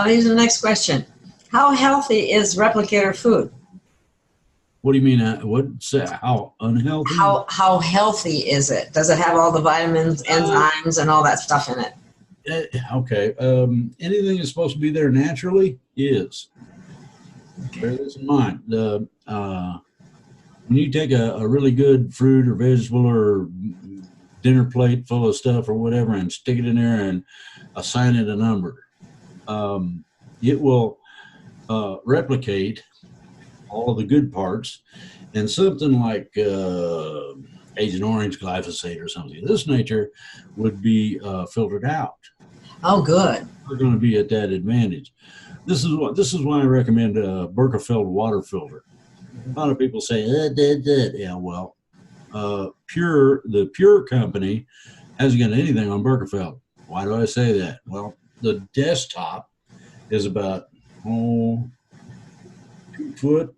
B: Here's the next question. How healthy is replicator food?
C: What do you mean? How unhealthy?
B: How healthy is it? Does it have all the vitamins, enzymes, and all that stuff in it?
C: Okay. Anything that's supposed to be there naturally is. Okay. Bear this in mind. When you take a really good fruit or vegetable or dinner plate full of stuff or whatever and stick it in there and assign it a number, it will replicate all of the good parts, and something like Agent Orange, glyphosate, or something of this nature would be filtered out.
B: Oh, good.
C: We're going to be at that advantage. This is why I recommend a Berkefeld water filter. A lot of people say, yeah, well, the Pure company hasn't got anything on Berkefeld. Why do I say that? Well, the desktop is about foot,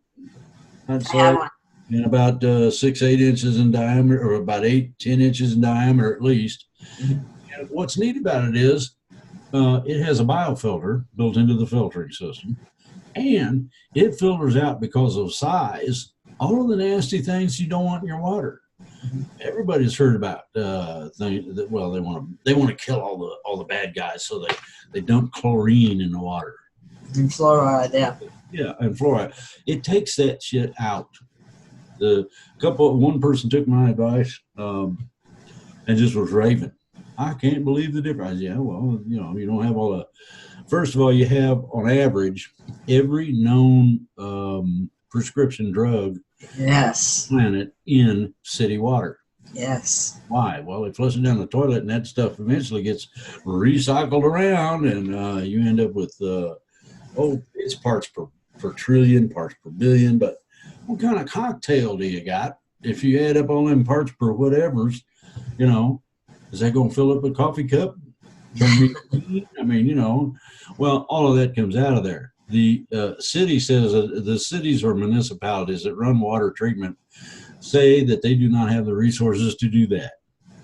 C: I'd
B: I
C: say,
B: have one.
C: and about 6, 8 inches in diameter, or about 8, 10 inches in diameter at least.
B: Mhm.
C: And what's neat about it is it has a biofilter built into the filtering system, and it filters out, because of size, all of the nasty things you don't want in your water. Everybody's heard about things that, well, they want to kill all the bad guys, so they dump chlorine in the water.
B: And fluoride, yeah.
C: Yeah, and fluoride. It takes that shit out. One person took my advice and just was raving. I can't believe the difference. Yeah, well, you don't have all the. First of all, you have on average every known prescription drug
B: Yes.
C: planet in city water.
B: Yes.
C: Why? Well, they flush it down the toilet, and that stuff eventually gets recycled around, and you end up with it's parts per trillion, parts per billion. But what kind of cocktail do you got? If you add up all them parts per whatever's, is that going to fill up a coffee cup? I mean, well, all of that comes out of there. The city says the cities or municipalities that run water treatment say that they do not have the resources to do that.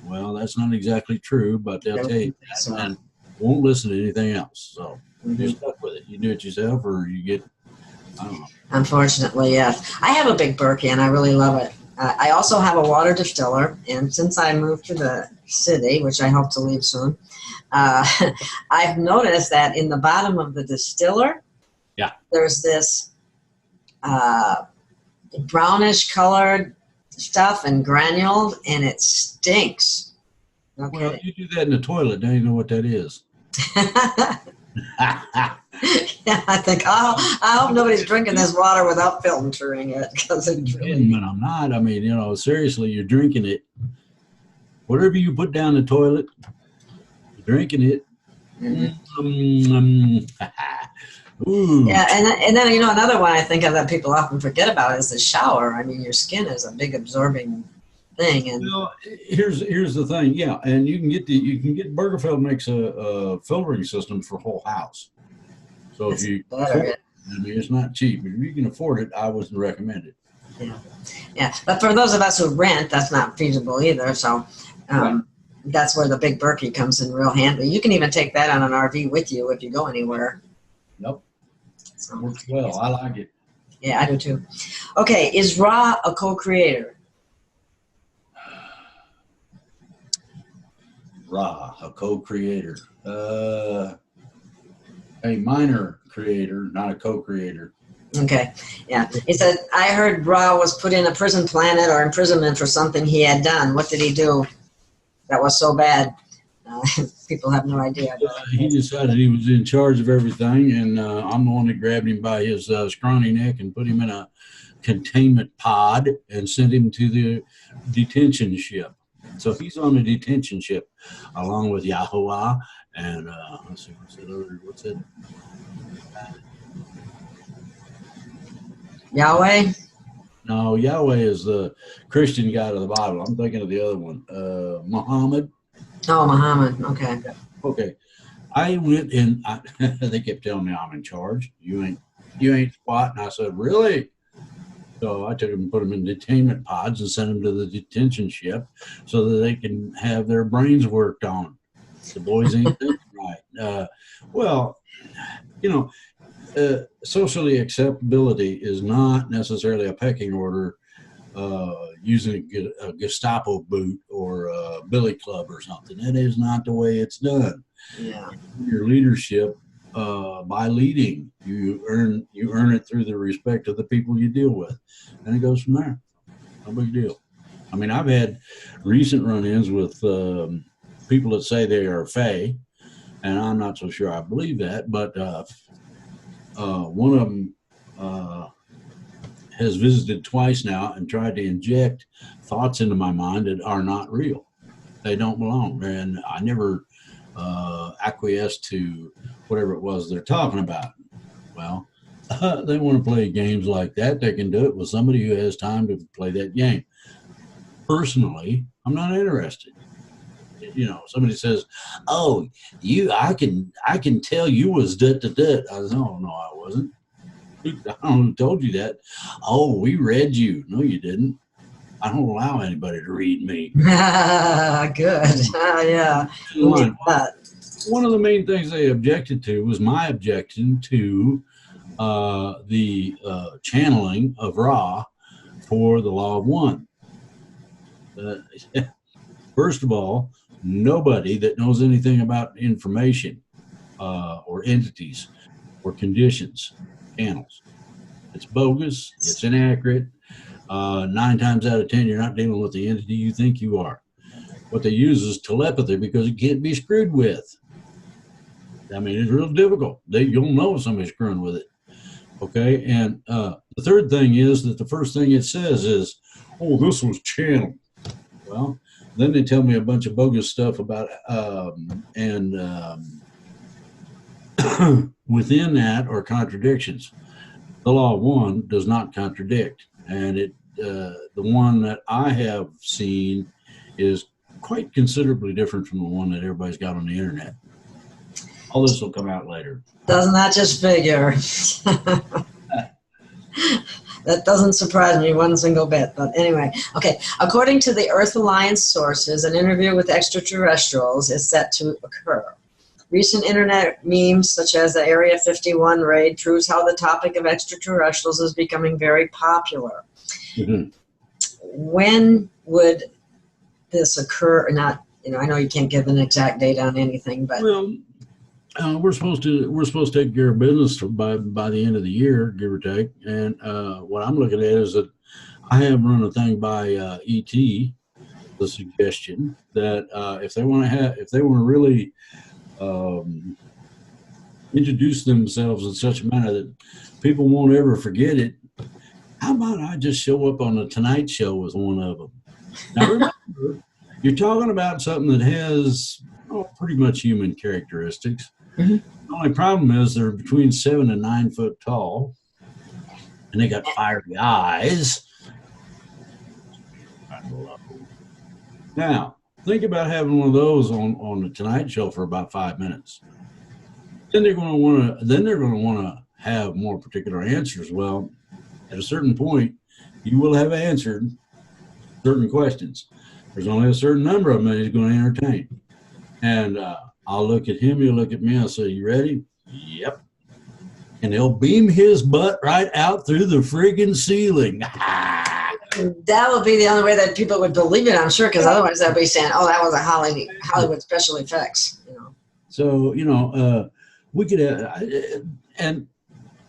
C: Well, that's not exactly true, but they'll tell you that and won't listen to anything else. So you're stuck with it. You do it yourself, or you get, I don't know.
B: Unfortunately, yes. I have a big Berkey, and I really love it. I also have a water distiller, and since I moved to the city, which I hope to leave soon, I've noticed that in the bottom of the distiller, there's this brownish colored stuff and granuled, and it stinks. Okay.
C: Well, you do that in the toilet. Now you know what that is.
B: Yeah, I think, I hope nobody's drinking this water without filtering it, because it's really...
C: But I'm not. I mean, seriously, you're drinking it. Whatever you put down the toilet, you're drinking it. Ooh.
B: Yeah, and then another one I think of that people often forget about is the shower. I mean, your skin is a big absorbing thing, and
C: well, here's the thing. Yeah, and you can get Bergerfeld makes a filtering system for whole house. So if you afford it, I mean, it's not cheap, but if you can afford it, I would recommend it.
B: Yeah. But for those of us who rent, that's not feasible either. So that's where the big Berkey comes in real handy. You can even take that on an RV with you if you go anywhere.
C: Nope. So, works well. I like it.
B: Yeah, I do too. Okay, is Ra a co-creator?
C: Ra, a co-creator. A minor creator, not a co-creator.
B: Okay, yeah. He said, I heard Ra was put in a prison planet or imprisonment for something he had done. What did he do that was so bad? People have no idea.
C: He decided he was in charge of everything, and I'm the one that grabbed him by his scrawny neck and put him in a containment pod and sent him to the detention ship. So he's on the detention ship along with Yahweh and let's see, what's it?
B: Yahweh?
C: No, Yahweh is the Christian guy to the Bible. I'm thinking of the other one, Muhammad.
B: Oh, Muhammad. Okay.
C: Okay. I went in. They kept telling me I'm in charge. You ain't squat. And I said, really? So I took them and put them in detainment pods and sent them to the detention ship so that they can have their brains worked on. The boys ain't thinking right. Well, socially acceptability is not necessarily a pecking order using a Gestapo boot or a billy club or something. That is not the way it's done.
B: Yeah.
C: Your leadership, by leading, you earn it through the respect of the people you deal with, and it goes from there. No big deal. I mean, I've had recent run-ins with people that say they are Fae, and I'm not so sure I believe that, but one of them has visited twice now and tried to inject thoughts into my mind that are not real. They don't belong. And I never acquiesced to whatever it was they're talking about. Well, they want to play games like that. They can do it with somebody who has time to play that game. Personally, I'm not interested. Somebody says, "Oh, I can tell you was da da da." I said, "Oh no, I wasn't." I told you that. Oh, we read you. No, you didn't. I don't allow anybody to read me.
B: Good. Yeah. We need that.
C: One of the main things they objected to was my objection to the channeling of Ra for the Law of One. First of all, nobody that knows anything about information or entities or conditions channels. It's bogus. It's inaccurate. 9 times out of 10, you're not dealing with the entity you think you are. What they use is telepathy because it can't be screwed with. I mean, it's real difficult. You'll know if somebody's screwing with it. Okay. And the third thing is that the first thing it says is, oh, this was channeled. Well, then they tell me a bunch of bogus stuff about, within that are contradictions. The Law of One does not contradict. And the one that I have seen is quite considerably different from the one that everybody's got on the internet. All this will come out later.
B: Doesn't that just figure? That doesn't surprise me one single bit. But anyway, okay. According to the Earth Alliance sources, an interview with extraterrestrials is set to occur. Recent internet memes such as the Area 51 raid proves how the topic of extraterrestrials is becoming very popular. Mm-hmm. When would this occur? Not, I know you can't give an exact date on anything, but
C: well, we're supposed to take care of business by the end of the year, give or take. And what I'm looking at is that I have run a thing by ET, the suggestion that if they want to really introduce themselves in such a manner that people won't ever forget it, how about I just show up on the Tonight Show with one of them? Now remember, you're talking about something that has pretty much human characteristics. Mm-hmm. The only problem is they're between 7 and 9 foot tall, and they got fiery eyes. Now, think about having one of those on the Tonight Show for about 5 minutes. Then they're going to want to have more particular answers. Well, at a certain point, you will have answered certain questions. There's only a certain number of them that he's going to entertain. And I'll look at him, he'll look at me, I'll say, you ready? Yep. And he'll beam his butt right out through the friggin' ceiling.
B: That would be the only way that people would believe it, I'm sure, because otherwise they'll be saying, oh, that was a Hollywood special effects.
C: So, we could have, and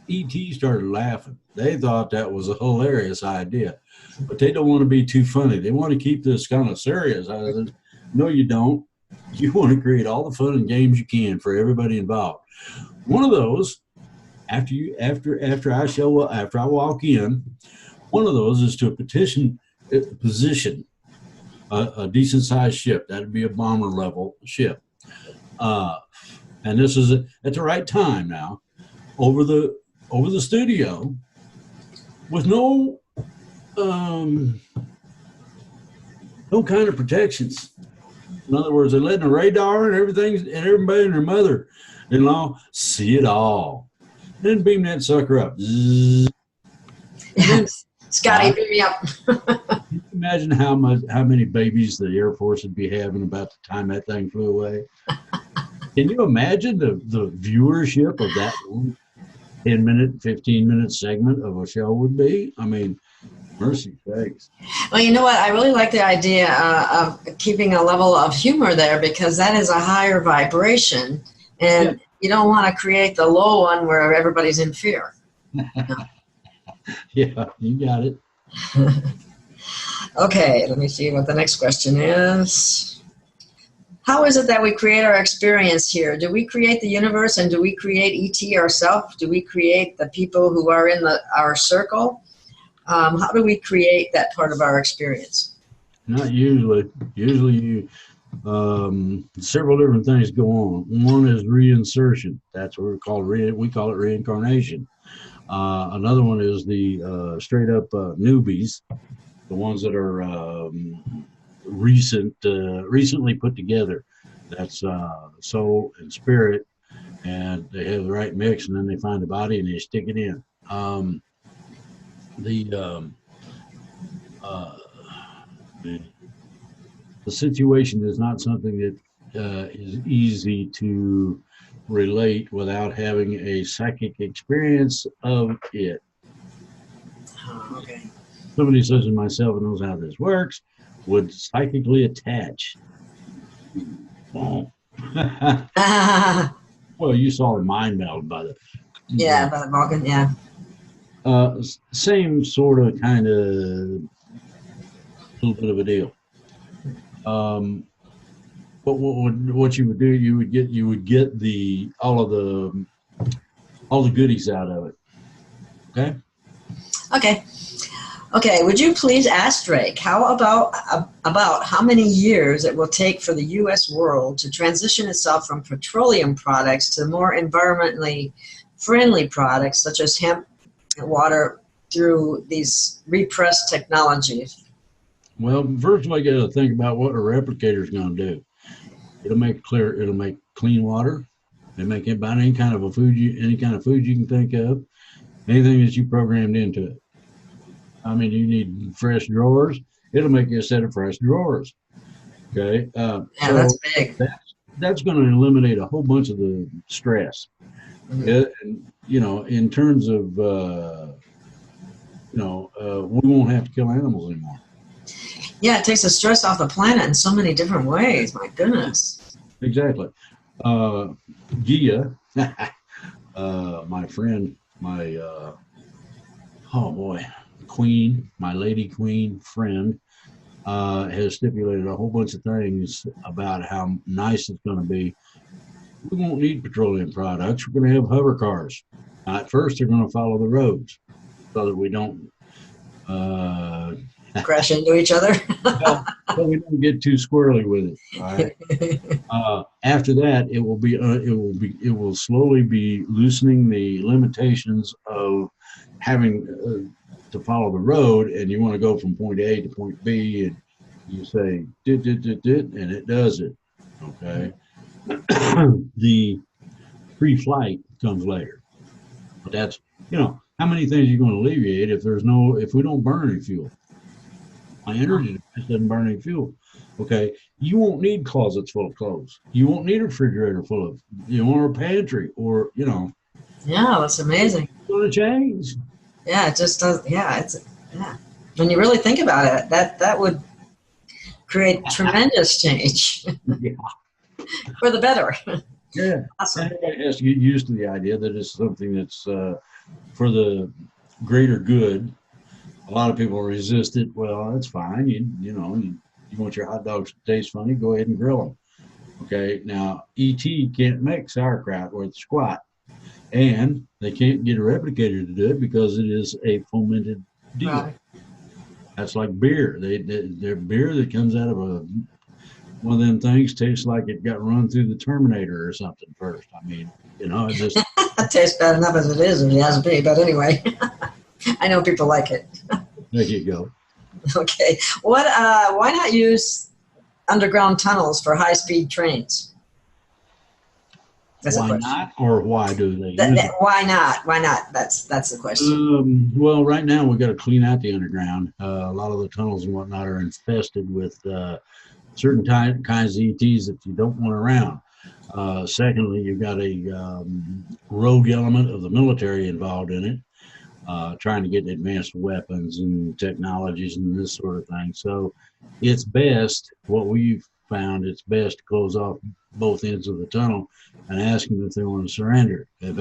C: E.T. started laughing. They thought that was a hilarious idea, but they don't want to be too funny. They want to keep this kind of serious. I said, no, you don't. You want to create all the fun and games you can for everybody involved. One of those, after I walk in, one of those is to position a decent sized ship. That'd be a bomber level ship. And this is at the right time now, over the studio, with no kind of protections. In other words, they're letting the radar and everything, and everybody and their mother-in-law see it all. Then beam that sucker up.
B: Scotty, beam me up.
C: Imagine how many babies the Air Force would be having about the time that thing flew away. Can you imagine the viewership of that 10-minute, 15-minute segment of a show would be? I mean, mercy sakes.
B: Well, you know what? I really like the idea of keeping a level of humor there, because that is a higher vibration, and you don't want to create the low one where everybody's in fear.
C: Yeah, you got it.
B: Okay, let me see what the next question is. How is it that we create our experience here? Do we create the universe, and do we create ET ourselves? Do we create the people who are in our circle? How do we create that part of our experience?
C: Not usually. Usually several different things go on. One is reinsertion. That's what we call it reincarnation. Another one is the straight up newbies, the ones that are recently put together. That's soul and spirit, and they have the right mix, and then they find the body and they stick it in. Um, the uh, the situation is not something that is easy to relate without having a psychic experience of it.
B: Oh, okay.
C: Somebody such as myself knows how this works would psychically attach. Oh. Well, you saw the mind meld by the
B: Yeah, by the Vulcan, yeah.
C: same sort of kind of little bit of a deal. But what you would do, you would get the all the goodies out of it. Okay.
B: Okay, would you please ask Drake how about how many years it will take for the U.S. world to transition itself from petroleum products to more environmentally friendly products such as hemp and water through these repressed technologies?
C: Well, first of all, you got to think about what a replicator is going to do. It'll make clean water. It'll make about any kind of food you can think of, anything that you programmed into it. I mean, you need fresh drawers. It'll make you a set of fresh drawers. Okay.
B: Yeah,
C: so
B: that's big.
C: That's going to eliminate a whole bunch of the stress. And, in terms of, we won't have to kill animals anymore.
B: Yeah, it takes the stress off the planet in so many different ways. My goodness.
C: Exactly. Gaia, my friend, my lady queen friend, has stipulated a whole bunch of things about how nice it's going to be. We won't need petroleum products. We're going to have hover cars. At first, they're going to follow the roads so that we don't
B: crash into each other.
C: so we don't get too squirrely with it. All right. After that, it will slowly be loosening the limitations of having to follow the road, and you want to go from point A to point B, and you say dit, dit, dit, dit, and it does it. Okay. The pre-flight comes later, but that's how many things are you going to alleviate if we don't burn any fuel? My energy device doesn't burn any fuel. Okay, you won't need closets full of clothes. You won't need a refrigerator full of, or a pantry, or
B: Yeah, that's amazing.
C: It's going to change.
B: Yeah, it just does. Yeah, when you really think about it, that would create tremendous change.
C: Yeah.
B: For the better.
C: Yeah.
B: Awesome.
C: Everybody has to get used to the idea that it's something that's for the greater good. A lot of people resist it. Well, that's fine. You want your hot dogs to taste funny, go ahead and grill them. Okay. Now, ET can't make sauerkraut worth squat, and they can't get a replicator to do it because it is a fomented deal. Right. That's like beer. Their beer that comes out of one of them things tastes like it got run through the Terminator or something first. I mean, it just
B: it tastes bad enough as it is, and it hasn't been. But anyway, I know people like it.
C: There you go.
B: Okay, why not use underground tunnels for high-speed trains?
C: Why not, or why do they?
B: Why not? Why not? That's the question.
C: Well, right now we've got to clean out the underground. A lot of the tunnels and whatnot are infested with certain kinds of ETs that you don't want around. Secondly, you've got a rogue element of the military involved in it, trying to get advanced weapons and technologies and this sort of thing. So it's best, what we've found, it's best to close off both ends of the tunnel and ask them if they want to surrender. If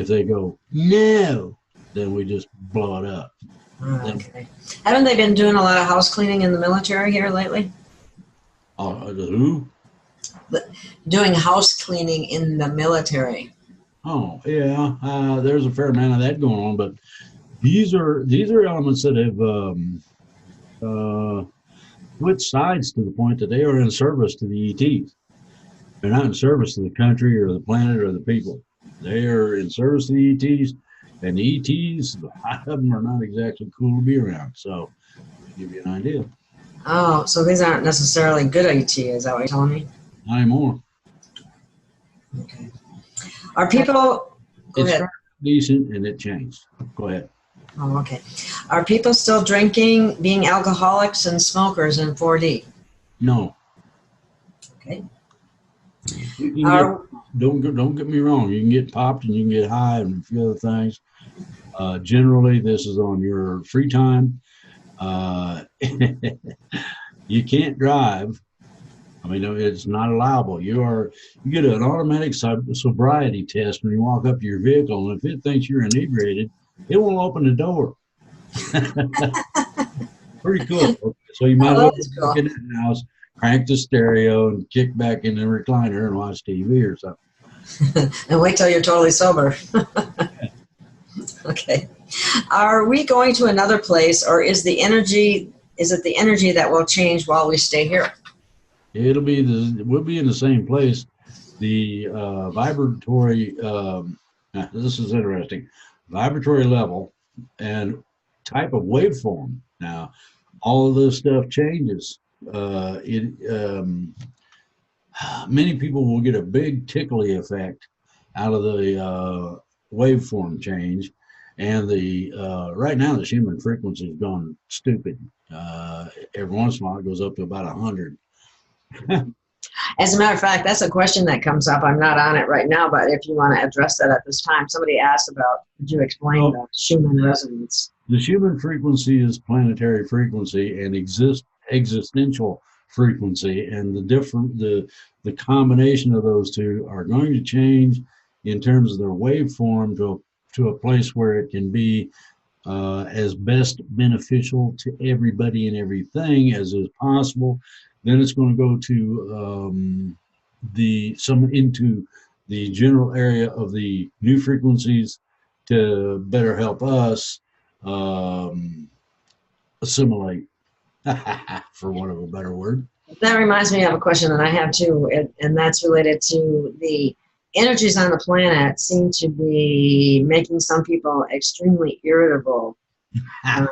C: they go, no, then we just blow it up.
B: Okay. Haven't they been doing a lot of house cleaning in the military here lately?
C: Who?
B: Doing house cleaning in the military.
C: Oh, yeah. There's a fair amount of that going on, but these are elements that have switched sides to the point that they are in service to the ETs. They're not in service to the country or the planet or the people. They are in service to the ETs, and the ETs, a lot of them are not exactly cool to be around. So, to give you an idea.
B: Oh, so these aren't necessarily good ETs, is that what you're telling me?
C: Not anymore.
B: Okay. Are people... Go ahead.
C: decent, and it changed. Go ahead.
B: Oh, okay. Are people still drinking, being alcoholics and smokers in 4D?
C: No.
B: Okay.
C: You can don't get me wrong. You can get popped and you can get high and a few other things. Generally, this is on your free time. You can't drive. I mean, it's not allowable. You get an automatic sobriety test when you walk up to your vehicle, and if it thinks you're inebriated, it won't open the door. Pretty cool. So you might as well go back in the house, crank the stereo, and kick back in the recliner and watch TV or something.
B: And wait till you're totally sober. Okay. Are we going to another place, or is it the energy that will change while we stay here?
C: We'll be in the same place. The vibratory, this is interesting, vibratory level and type of waveform. Now, all of this stuff changes. Many people will get a big tickly effect out of the waveform change. And right now, the Schumann frequency has gone stupid. Every once in a while, it goes up to about 100.
B: As a matter of fact, that's a question that comes up. I'm not on it right now, but if you want to address that at this time, somebody asked about, could you explain the Schumann resonance?
C: The Schumann frequency is planetary frequency and existential frequency, and the combination of those two are going to change in terms of their waveform to a place where it can be as best beneficial to everybody and everything as is possible. Then it's going to go to into the general area of the new frequencies to better help us assimilate, for want of a better word.
B: That reminds me of a question that I have too, and that's related to the energies on the planet seem to be making some people extremely irritable. And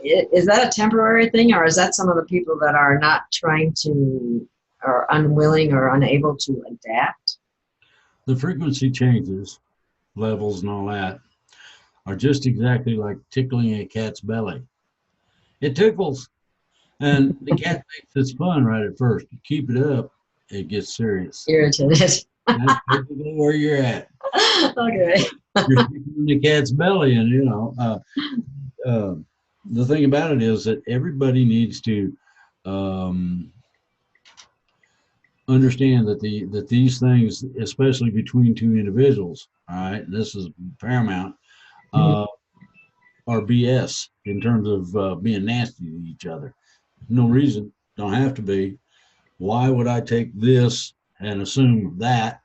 B: is that a temporary thing, or is that some of the people that are not trying to, or unwilling or unable to adapt?
C: The frequency changes, levels and all that, are just exactly like tickling a cat's belly. It tickles, and the cat thinks it's fun right at first. You keep it up, it gets serious.
B: Irritated.
C: That's basically where you're at.
B: Okay.
C: You're tickling the cat's belly, and the thing about it is that everybody needs to understand that these things, especially between two individuals, all right, this is paramount, are BS in terms of being nasty to each other. No reason, don't have to be. Why would I take this and assume that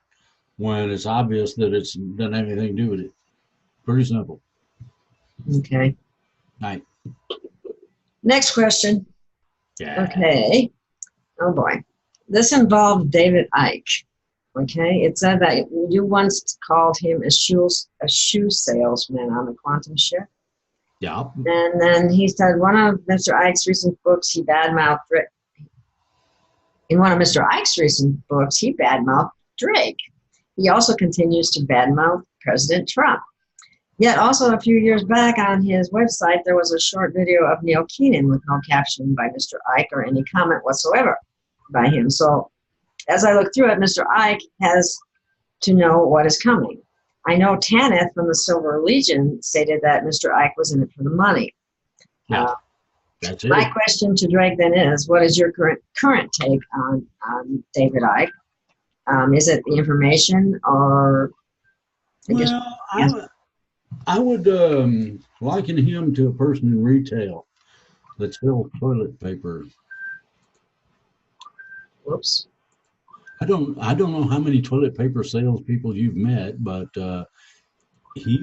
C: when it's obvious that it doesn't have anything to do with it? Pretty simple.
B: Okay.
C: Right.
B: Next question.
C: Yeah.
B: Okay. Oh boy. This involved David Icke. Okay. It said that you once called him a shoe salesman on the quantum shift.
C: Yeah.
B: And then he said one of Mr. Icke's recent books, he badmouthed Drake. In one of Mr. Icke's recent books, he badmouthed Drake. He also continues to badmouth President Trump. Yet also a few years back on his website, there was a short video of Neil Keenan with no caption by Mr. Icke or any comment whatsoever by him. So as I look through it, Mr. Icke has to know what is coming. I know Tanith from the Silver Legion stated that Mr. Icke was in it for the money.
C: Yeah, that's it.
B: My question to Drake then is, what is your current take on David Icke? Is it the information, or
C: I would liken him to a person in retail that sells toilet paper.
B: Whoops.
C: I don't know how many toilet paper salespeople you've met, but he's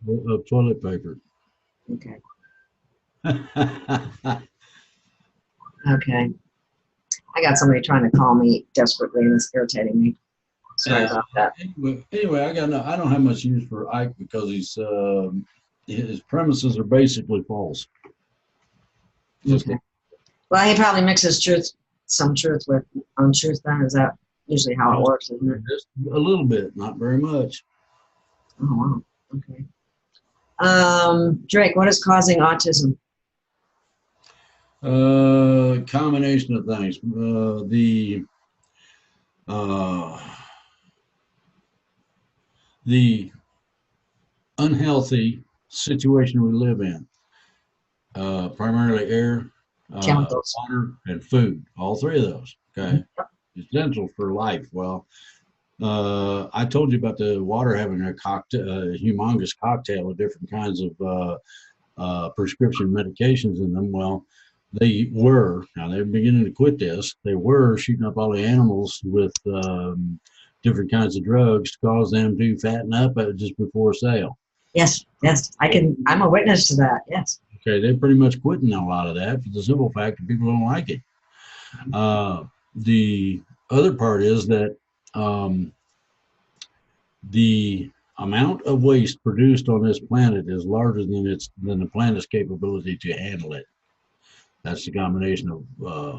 C: of toilet paper.
B: Okay. Okay. I got somebody trying to call me desperately, and it's irritating me. Sorry about that.
C: Anyway, I don't have much use for Ike because his premises are basically false.
B: Okay. Well, he probably mixes some truth with untruth then, is that? usually how it works, isn't it?
C: Just a little bit, not very much.
B: Oh, wow. Okay. Drake, what is causing autism?
C: Combination of things. The unhealthy situation we live in, primarily air,
B: Chemicals.
C: water, and food. All three of those. Okay, essential for life. Well, I told you about the water having a humongous cocktail of different kinds of prescription medications in them. Well, now they're beginning to quit this. They were shooting up all the animals with different kinds of drugs to cause them to fatten up just before sale.
B: Yes, I'm a witness to that. Yes.
C: Okay, they're pretty much quitting a lot of that for the simple fact that people don't like it. The other part is that the amount of waste produced on this planet is larger than the planet's capability to handle it. That's the combination of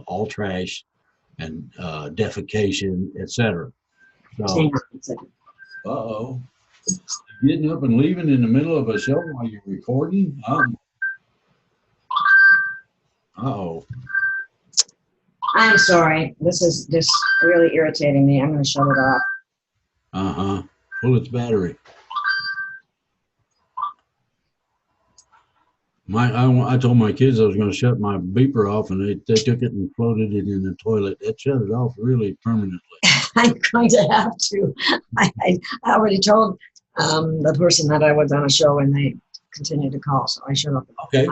C: all trash and defecation, etc. So, uh-oh. Getting up and leaving in the middle of a show while you're recording? Uh-oh.
B: I'm sorry. This is just really irritating me. I'm going to shut it off.
C: Uh-huh. Pull its battery. I told my kids I was going to shut my beeper off, and they took it and floated it in the toilet. It shut it off really permanently.
B: I'm going to have to. I already told the person that I was on a show, and they continued to call, so I shut off.
C: Okay.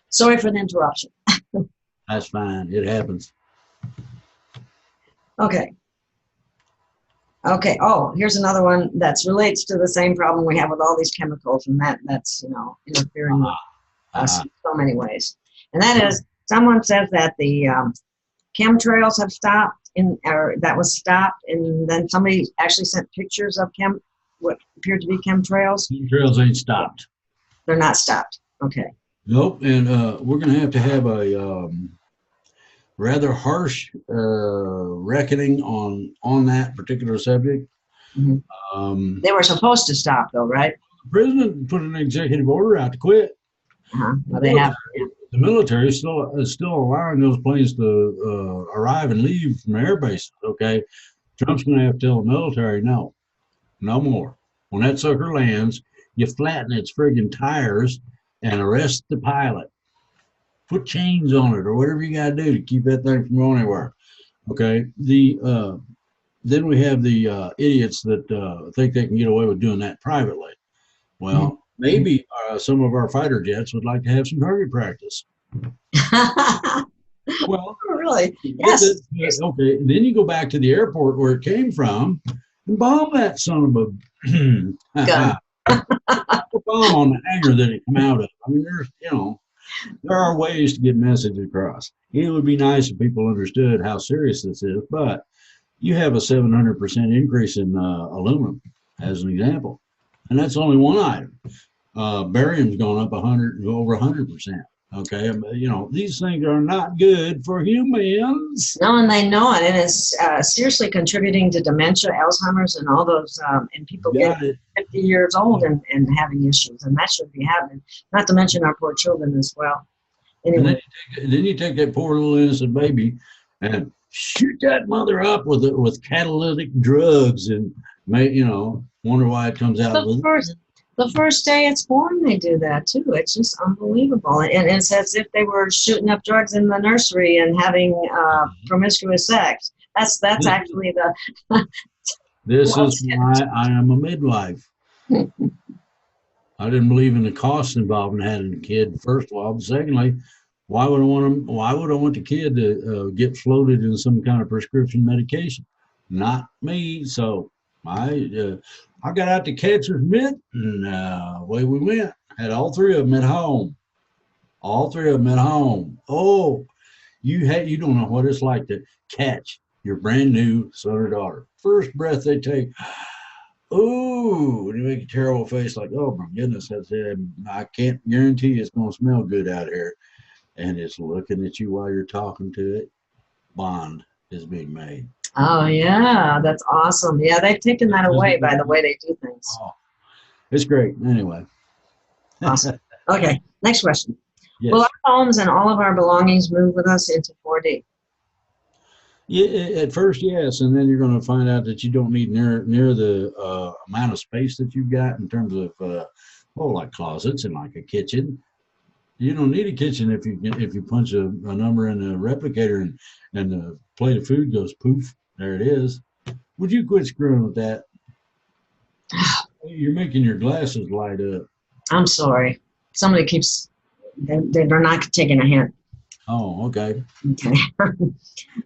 B: Sorry for the interruption.
C: That's fine. It happens.
B: Okay. Oh, here's another one that relates to the same problem we have with all these chemicals, and that's interfering with us in so many ways. And that is, someone says that the chemtrails have stopped, that was stopped, and then somebody actually sent pictures of what appeared to be chemtrails.
C: Chemtrails ain't stopped.
B: They're not stopped. Okay.
C: Nope, and we're going to have a rather harsh reckoning on that particular subject.
B: Mm-hmm. They were supposed to stop, though, right?
C: The president put an executive order out to quit.
B: Well, they have.
C: The military is still allowing those planes to arrive and leave from air bases. Okay, Trump's going to have to tell the military no more. When that sucker lands, you flatten its friggin' tires and arrest the pilot. Put chains on it or whatever you got to do to keep that thing from going anywhere. Okay. Then we have the idiots that think they can get away with doing that privately. Well, maybe some of our fighter jets would like to have some target practice. Well,
B: really? Yes.
C: Okay. Then you go back to the airport where it came from and bomb that son of a gun. Bomb on the hangar that it came out of. I mean, there are ways to get messages across. It would be nice if people understood how serious this is, but you have a 700% increase in aluminum, as an example, and that's only one item. Barium's gone up over 100%. Okay, these things are not good for humans.
B: No, and they know it, and it's seriously contributing to dementia, Alzheimer's, and all those. And people get 50 years old and having issues, and that should be happening. Not to mention our poor children as well. Anyway,
C: and then you take that poor little innocent baby and shoot that mother up with catalytic drugs, and wonder why it comes out.
B: The first day it's born, they do that too. It's just unbelievable. And it's as if they were shooting up drugs in the nursery and having promiscuous sex. That's actually the.
C: This is why I am a midwife. I didn't believe in the costs involved in having a kid. First of all, but secondly, why would I want the kid to get floated in some kind of prescription medication? Not me. So I got out the catcher's mitt, and away we went. Had all three of them at home. Oh, you don't know what it's like to catch your brand new son or daughter. First breath they take, ooh, and you make a terrible face like, oh my goodness, I can't guarantee it's going to smell good out here. And it's looking at you while you're talking to it. Bond is being made.
B: Oh, yeah, that's awesome. Yeah, they've taken that away by the way they do things.
C: Oh, it's great. Anyway.
B: Awesome. Okay, next question. Will
C: Yes.
B: our homes and all of our belongings move with us into 4D?
C: Yeah, at first, yes, and then you're going to find out that you don't need near the amount of space that you've got in terms of like closets and like a kitchen. You don't need a kitchen if you punch a number in the replicator and the plate of food goes poof. There it is. Would you quit screwing with that? You're making your glasses light up.
B: I'm sorry. Somebody keeps, they're not taking a hint.
C: Oh, okay.
B: Okay.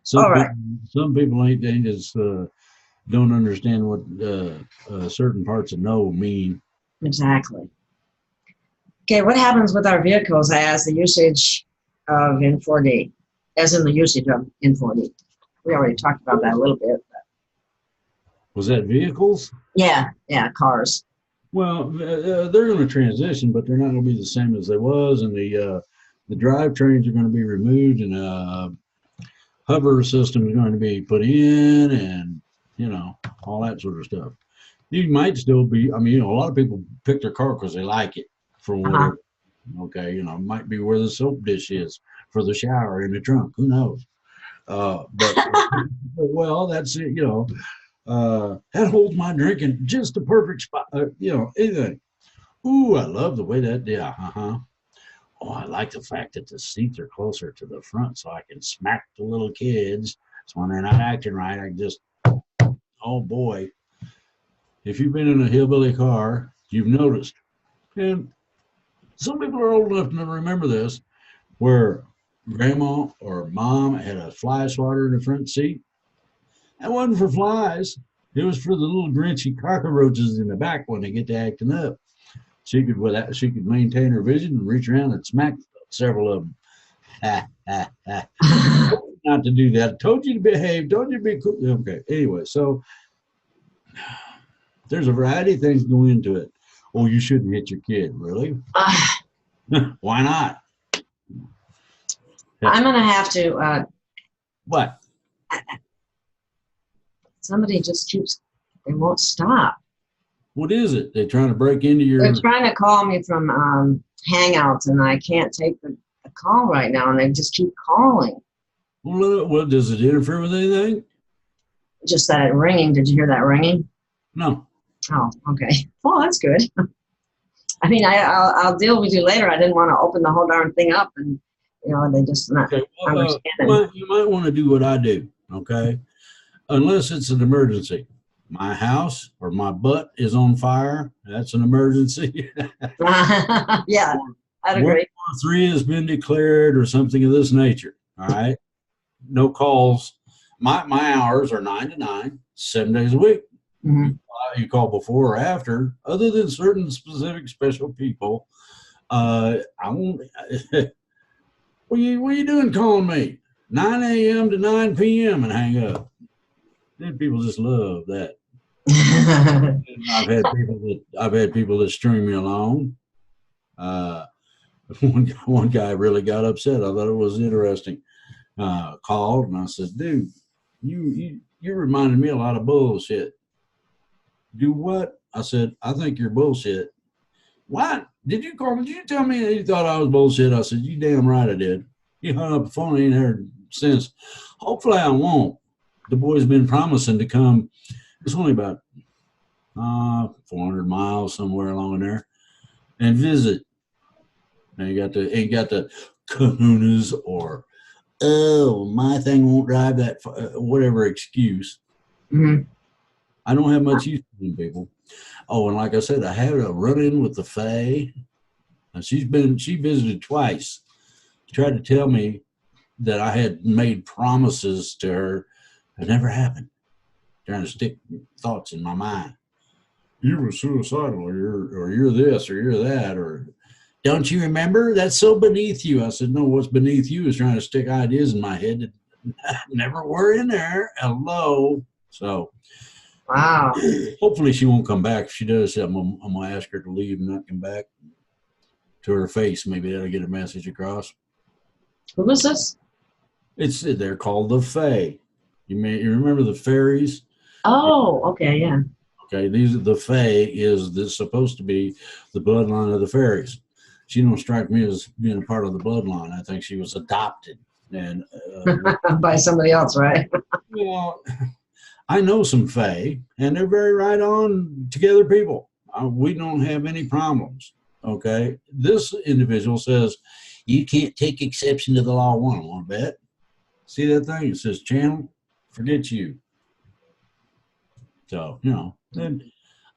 C: Some
B: All right.
C: some people ain't they just don't understand what certain parts of no mean.
B: Exactly. Okay, what happens with our vehicles as the usage of in 4D, as in the usage of in 4D? We already talked about that a little bit.
C: Was that vehicles?
B: Yeah, cars.
C: Well, they're going to transition, but they're not going to be the same as they was, and the drivetrains are going to be removed, and hover system is going to be put in, and all that sort of stuff. You might still be. I mean, a lot of people pick their car because they like it for whatever. Okay, it might be where the soap dish is for the shower in the trunk. Who knows? But well, that's it. That holds my drink in just the perfect spot. Anything. Ooh, I love the way that. Yeah. Oh, I like the fact that the seats are closer to the front, so I can smack the little kids. So when they're not acting right, I can just. Oh boy. If you've been in a hillbilly car, you've noticed. And some people are old enough to remember this, where grandma or mom had a fly swatter in the front seat. That wasn't for flies. It was for the little grinchy cockroaches in the back when they get to acting up. She could maintain her vision and reach around and smack several of them. Not to do that. I told you to behave. Told you to be cool. Okay. Anyway, so there's a variety of things go into it. Oh, you shouldn't hit your kid. Really? Why not?
B: I'm going to have to.
C: What?
B: Somebody just keeps, they won't stop.
C: What is it? They're trying to break into your.
B: They're trying to call me from Hangouts, and I can't take the call right now, and they just keep calling.
C: Well, does it interfere with anything?
B: Just that ringing. Did you hear that ringing?
C: No.
B: Oh, okay. Well, that's good. I mean, I'll deal with you later. I didn't want to open the whole darn thing up, and they just not understanding.
C: You might want to do what I do, okay? Unless it's an emergency. My house or my butt is on fire. That's an emergency.
B: Yeah, I'd agree.
C: 3 has been declared or something of this nature. All right. No calls. My hours are 9 to 9, 7 days a week.
B: Mm-hmm.
C: You call before or after, other than certain specific special people. I won't. What are you doing calling me? 9 a.m. to 9 p.m. and hang up. Then people just love that. I've had people that string me along. One guy really got upset. I thought it was interesting. Called and I said, "Dude, you reminded me a lot of bullshit." Do what? I said, "I think you're bullshit." What? Did you call me? Did you tell me that you thought I was bullshit? I said, "You damn right I did." He hung up the phone. I ain't heard since. Hopefully I won't. The boy's been promising to come. It's only about 400 miles somewhere along there, and visit. Now ain't got the kahunas or my thing won't drive that whatever excuse.
B: Mm-hmm.
C: I don't have much use for them people. Oh, and like I said, I had a run-in with the Fae. And she visited twice. Tried to tell me that I had made promises to her that never happened. Trying to stick thoughts in my mind. You were suicidal, or you're this, or you're that, or don't you remember? That's so beneath you. I said, no, what's beneath you is trying to stick ideas in my head that never were in there. Hello. So,
B: wow.
C: Hopefully she won't come back. If she does, I'm gonna ask her to leave and not come back. To her face, maybe that'll get a message across.
B: Who was this?
C: They're called the Fae. You remember the fairies?
B: Oh, okay, yeah.
C: Okay, these are the Fae is this supposed to be the bloodline of the fairies. She don't strike me as being a part of the bloodline. I think she was adopted. And
B: By somebody else, right?
C: well, I know some Fae, and they're very right on together people. We don't have any problems. Okay, this individual says you can't take exception to the law. One, I want to bet. See that thing? It says channel. Forget you. So and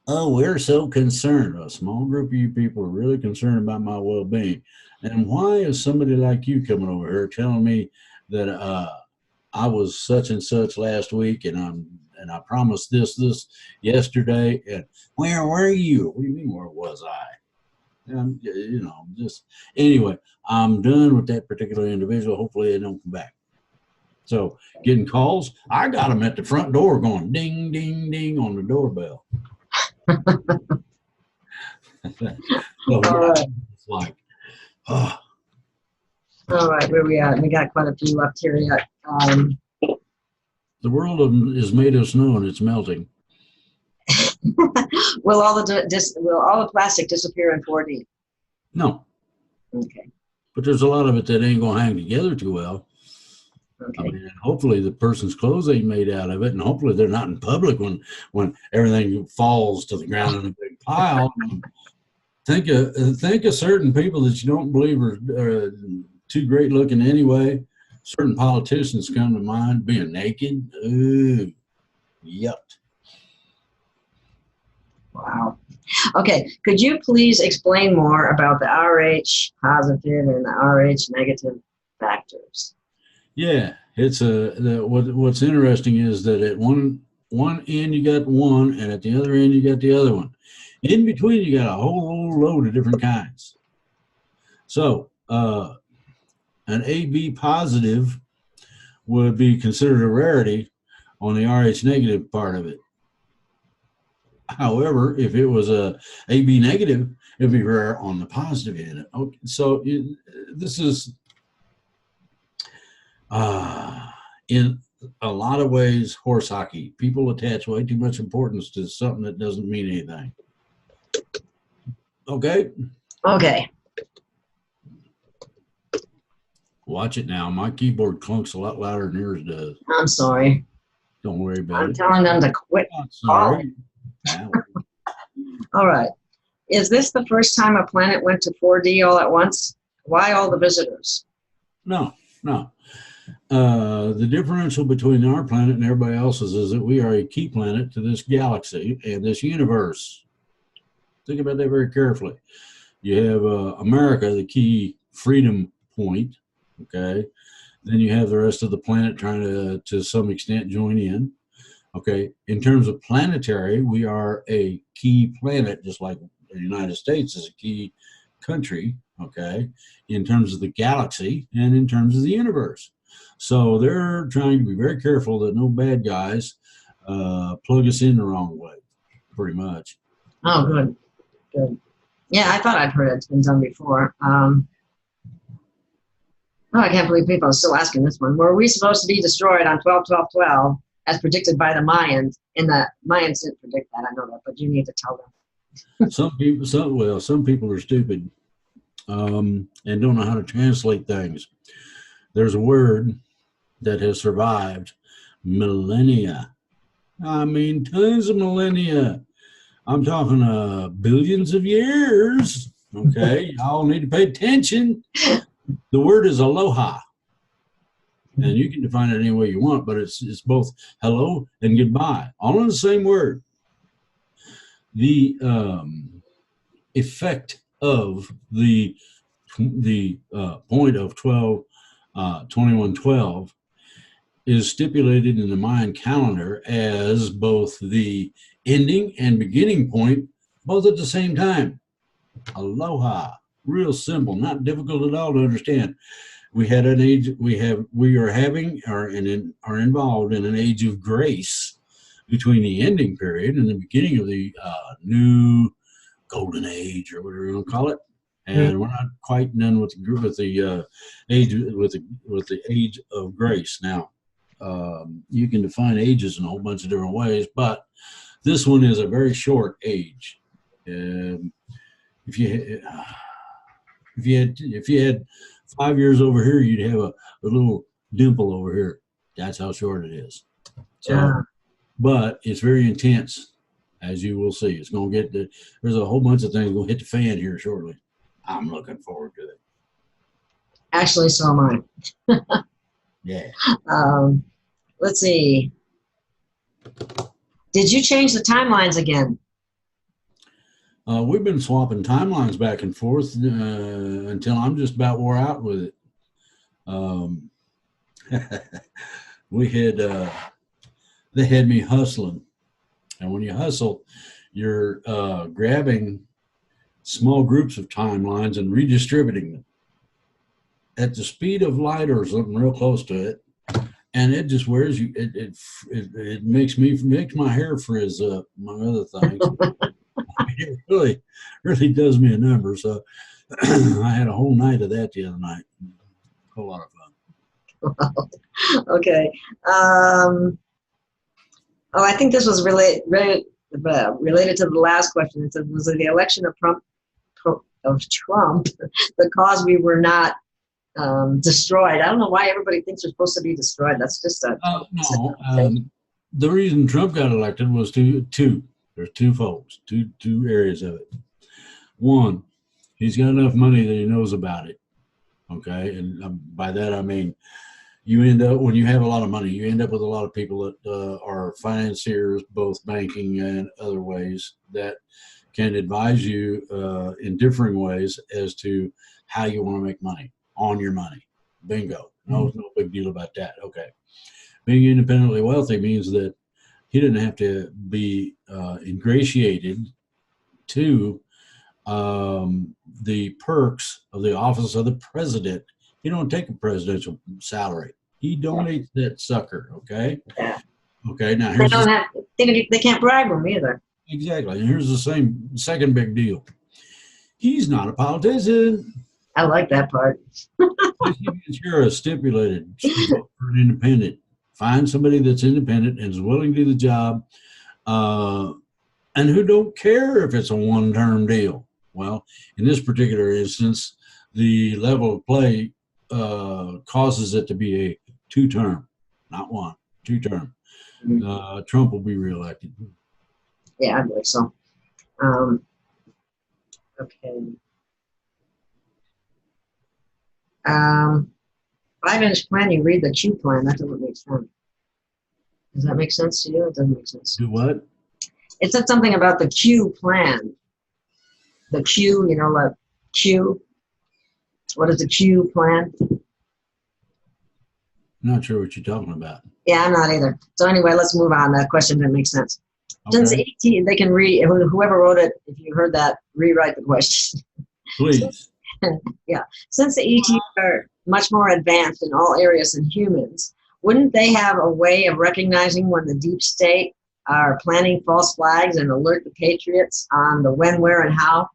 C: oh, we're so concerned. A small group of you people are really concerned about my well-being. And why is somebody like you coming over here telling me that I was such and such last week, and I promised this yesterday, and where were you? What do you mean, where was I? And, just anyway, I'm done with that particular individual. Hopefully they don't come back. So getting calls, I got them at the front door going ding, ding, ding on the doorbell. So,
B: All right.
C: it's like, oh.
B: All right, where we at? We got quite a few left here yet.
C: The world is made of snow and it's melting.
B: Will all the plastic disappear in 4D?
C: No.
B: Okay.
C: But there's a lot of it that ain't going to hang together too well.
B: Okay.
C: I mean, hopefully the person's clothes ain't made out of it, and hopefully they're not in public when everything falls to the ground in a big pile. Think of certain people that you don't believe are too great looking anyway. Certain politicians come to mind being naked. Ooh, yuck.
B: Wow. Okay, could you please explain more about the RH positive and the RH negative factors?
C: Yeah, it's what's interesting is that at one end you got one, and at the other end you got the other one. In between you got a whole load of different kinds. So an AB positive would be considered a rarity on the RH negative part of it. However, if it was a AB negative, it'd be rare on the positive end. Okay, so this is in a lot of ways horse hockey. People attach way too much importance to something that doesn't mean anything. Okay?
B: Okay.
C: Watch it now. My keyboard clunks a lot louder than yours does.
B: I'm sorry.
C: Don't worry about it.
B: I'm telling them to quit.
C: I'm sorry.
B: All right. Is this the first time a planet went to 4D all at once? Why all the visitors?
C: No. The differential between our planet and everybody else's is that we are a key planet to this galaxy and this universe. Think about that very carefully. You have America, the key freedom point, okay? Then you have the rest of the planet trying to some extent join in, okay? In terms of planetary, we are a key planet, just like the United States is a key country, okay? In terms of the galaxy and in terms of the universe. So they're trying to be very careful that no bad guys plug us in the wrong way, pretty much.
B: Oh, good. Yeah, I thought I'd heard it's been done before. I can't believe people are still asking this one. Were we supposed to be destroyed on 12/12/12 as predicted by the Mayans? And the Mayans didn't predict that, I know that, but you need to tell them.
C: Some people are stupid and don't know how to translate things. There's a word that has survived millennia. I mean, tons of millennia. I'm talking billions of years. Okay, y'all need to pay attention. The word is aloha, and you can define it any way you want, but it's both hello and goodbye, all in the same word. The effect of the point of 2112 is stipulated in the Mayan calendar as both the ending and beginning point, both at the same time. Aloha, real simple, not difficult at all to understand. We had an age. We are involved in an age of grace between the ending period and the beginning of the new golden age, or whatever you want to call it. And we're not quite done with the age of grace now. you can define ages in a whole bunch of different ways, but this one is a very short age. If you had 5 years over here, you'd have a little dimple over here. That's how short it is. So,
B: Yeah.
C: but it's very intense, as you will see. It's going to get there's a whole bunch of things going to hit the fan here shortly. I'm looking forward to it.
B: Actually, so am I.
C: Yeah.
B: Let's see. Did you change the timelines again?
C: We've been swapping timelines back and forth until I'm just about wore out with it. They had me hustling. And when you hustle, you're grabbing small groups of timelines and redistributing them at the speed of light or something real close to it. And it just wears you. It makes my hair frizz up, among other things. I mean, it really does me a number. So I had a whole night of that the other night. A whole lot of fun.
B: Okay. I think this was related to the last question. It said, was it the election of Trump the cause we were not destroyed? I don't know why everybody thinks we're supposed to be destroyed. That's just a
C: no. The reason Trump got elected was two. There's two folks, two areas of it. One, he's got enough money that he knows about it. Okay, and by that I mean, you end up, when you have a lot of money, you end up with a lot of people that are financiers, both banking and other ways, that can advise you in differing ways as to how you want to make money on your money. Bingo. No big deal about that. Okay. Being independently wealthy means that he didn't have to be ingratiated to the perks of the office of the president. He don't take a presidential salary. He donates that sucker. Okay.
B: Yeah.
C: Okay. Now
B: they can't bribe him either.
C: Exactly. And here's the second big deal. He's not a politician.
B: I like that part.
C: You're a stipulated vote for an independent. Find somebody that's independent and is willing to do the job, and who don't care if it's a one-term deal. Well, in this particular instance, the level of play causes it to be a two-term, not one, two-term.
B: Mm-hmm.
C: Trump will be reelected.
B: Yeah, I believe so. Okay. 5-inch plan, you read the Q plan. That doesn't make sense. Does that make sense to you? It doesn't make sense.
C: Do what?
B: It said something about the Q plan. The Q, like Q. What is the Q plan?
C: Not sure what you're talking about.
B: Yeah, I'm not either. So anyway, let's move on. That question didn't make sense. Okay. Since ET, they can read, whoever wrote it, if you heard that, rewrite the question.
C: Please.
B: Yeah. Since the ET are much more advanced in all areas than humans, wouldn't they have a way of recognizing when the deep state are planting false flags and alert the patriots on the when, where, and how?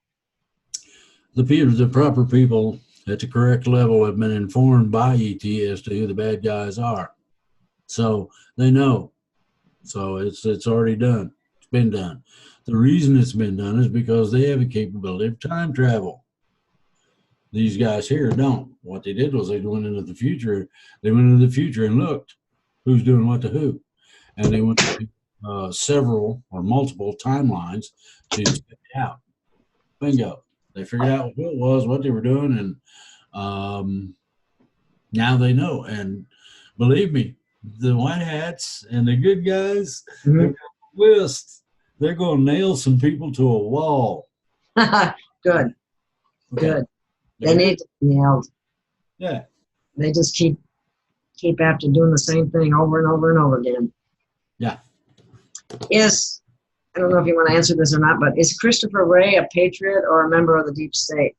C: The proper people at the correct level have been informed by ET as to who the bad guys are. So they know. So it's already done. It's been done. The reason it's been done is because they have a capability of time travel. These guys here don't. What they did was they went into the future. They went into the future and looked who's doing what to who. And they went to several or multiple timelines to check it out. Bingo. They figured out who it was, what they were doing, and now they know. And believe me, the white hats and the good guys, they've got a list. They're going to nail some people to a wall.
B: Good. Okay. Good. They need to be nailed.
C: Yeah.
B: They just keep after doing the same thing over and over and over again.
C: Yeah.
B: Yes. I don't know if you want to answer this or not, but is Christopher Wray a patriot or a member of the deep state?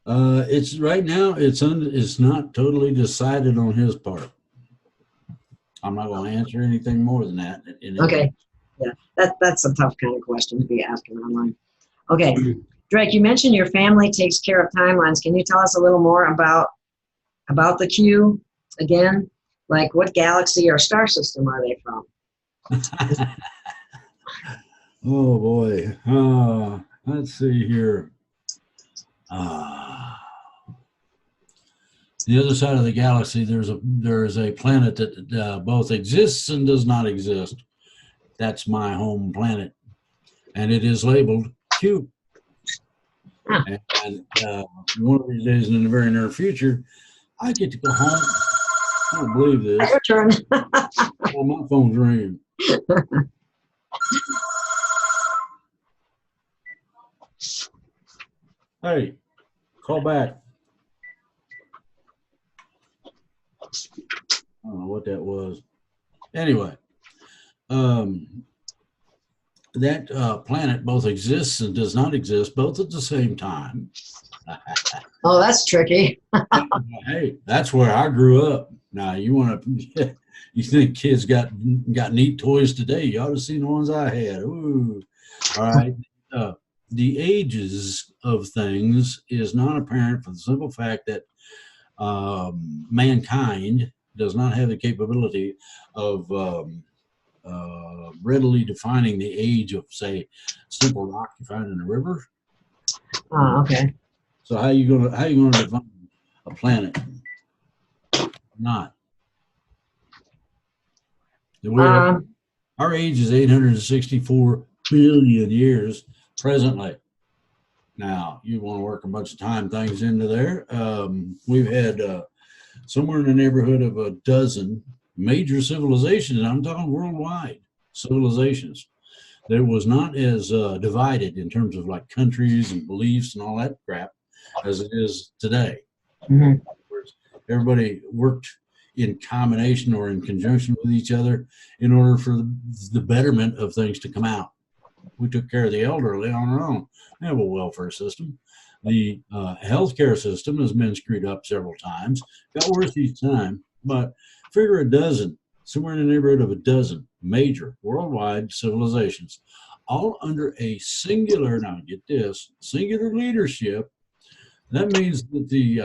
C: It's right now. It's not totally decided on his part. I'm not going to answer anything more than that.
B: Okay. Yeah, that's a tough kind of question to be asking online. Okay, Drake, you mentioned your family takes care of timelines. Can you tell us a little more about about the Q again? Like, what galaxy or star system are they from?
C: Oh boy. Let's see here. The other side of the galaxy, there is a planet that both exists and does not exist. That's my home planet, and it is labeled Q.
B: Huh.
C: And one of these days in the very near future, I get to go home. I don't believe this.
B: Your turn.
C: Oh, my phone's ringing. Hey, call back. I don't know what that was. Anyway, that planet both exists and does not exist, both at the same time.
B: Oh, that's tricky.
C: Hey, that's where I grew up. Now, you think kids got neat toys today? You ought to see the ones I had. Ooh. All right. The ages of things is not apparent for the simple fact that mankind does not have the capability of readily defining the age of, say, simple rock you find in a river.
B: Oh, okay.
C: So how you gonna define a planet? Not. Our age is 864 billion years presently. Now, you want to work a bunch of time things into there. We've had somewhere in the neighborhood of a dozen major civilizations, and I'm talking worldwide civilizations, that was not as divided in terms of like countries and beliefs and all that crap as it is today.
B: Mm-hmm.
C: Everybody worked in combination or in conjunction with each other in order for the betterment of things to come out. We took care of the elderly on our own. We have a welfare system. The healthcare system has been screwed up several times, got worse each time, but figure a dozen, somewhere in the neighborhood of a dozen major worldwide civilizations, all under a singular, now get this, singular leadership. That means that the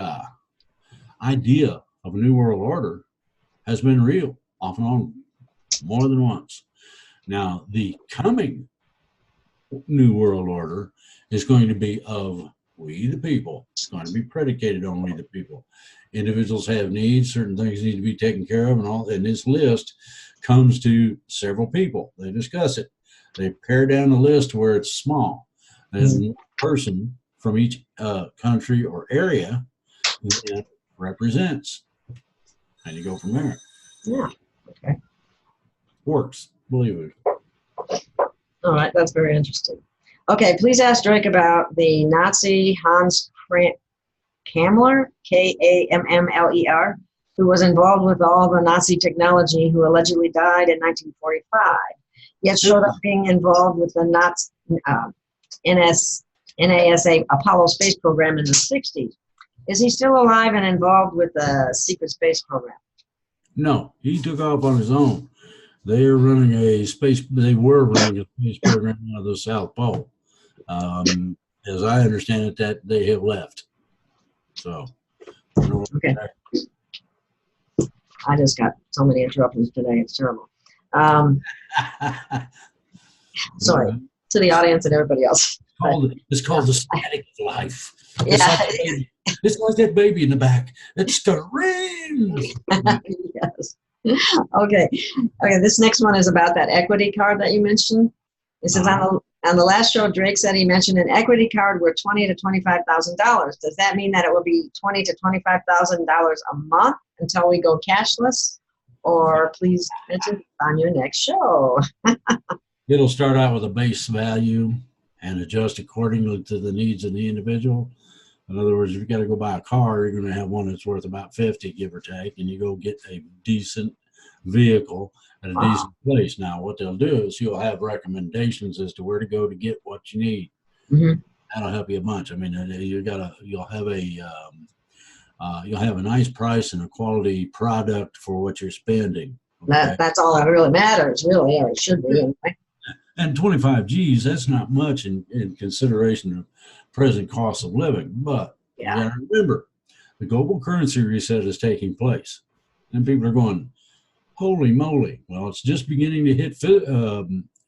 C: idea of a new world order has been real, off and on, more than once. Now, the coming new world order is going to be of we the people. It's going to be predicated on we the people. Individuals have needs, certain things need to be taken care of, and this list comes to several people. They discuss it. They pare down the list where it's small. And one person from each country or area that represents. And you go from there.
B: Yeah. Okay.
C: Works, believe it.
B: All right, that's very interesting. Okay, please ask Drake about the Nazi Hans Kammler, Kammler, who was involved with all the Nazi technology, who allegedly died in 1945, yet showed up being involved with the NASA Apollo space program in the 60s. Is he still alive and involved with the secret space program?
C: No, he took off on his own. They were running a space program out of the South Pole. As I understand it, that they have left. So,
B: okay. I just got so many interruptions today. It's terrible. Sorry to the audience and everybody else.
C: It's called the static of life.
B: Yeah.
C: It's like that baby in the back that screams.
B: Yes. Okay. This next one is about that equity card that you mentioned. It says on the last show, Drake said he mentioned an equity card worth $20,000 to $25,000. Does that mean that it will be $20,000 to $25,000 a month until we go cashless? Or please mention it on your next show.
C: It'll start out with a base value and adjust accordingly to the needs of the individual. In other words, if you got to go buy a car, you're going to have one that's worth about 50, give or take, and you go get a decent vehicle at a decent place. Now, what they'll do is you'll have recommendations as to where to go to get what you need. Mm-hmm. That'll help you a bunch. I mean, you'll have a nice price and a quality product for what you're spending. Okay?
B: That's all that really matters, really, or it should be anyway.
C: And 25 G's, that's not much in consideration of present cost of living. But you got to remember, the global currency reset is taking place. And people are going, holy moly. Well, it's just beginning to hit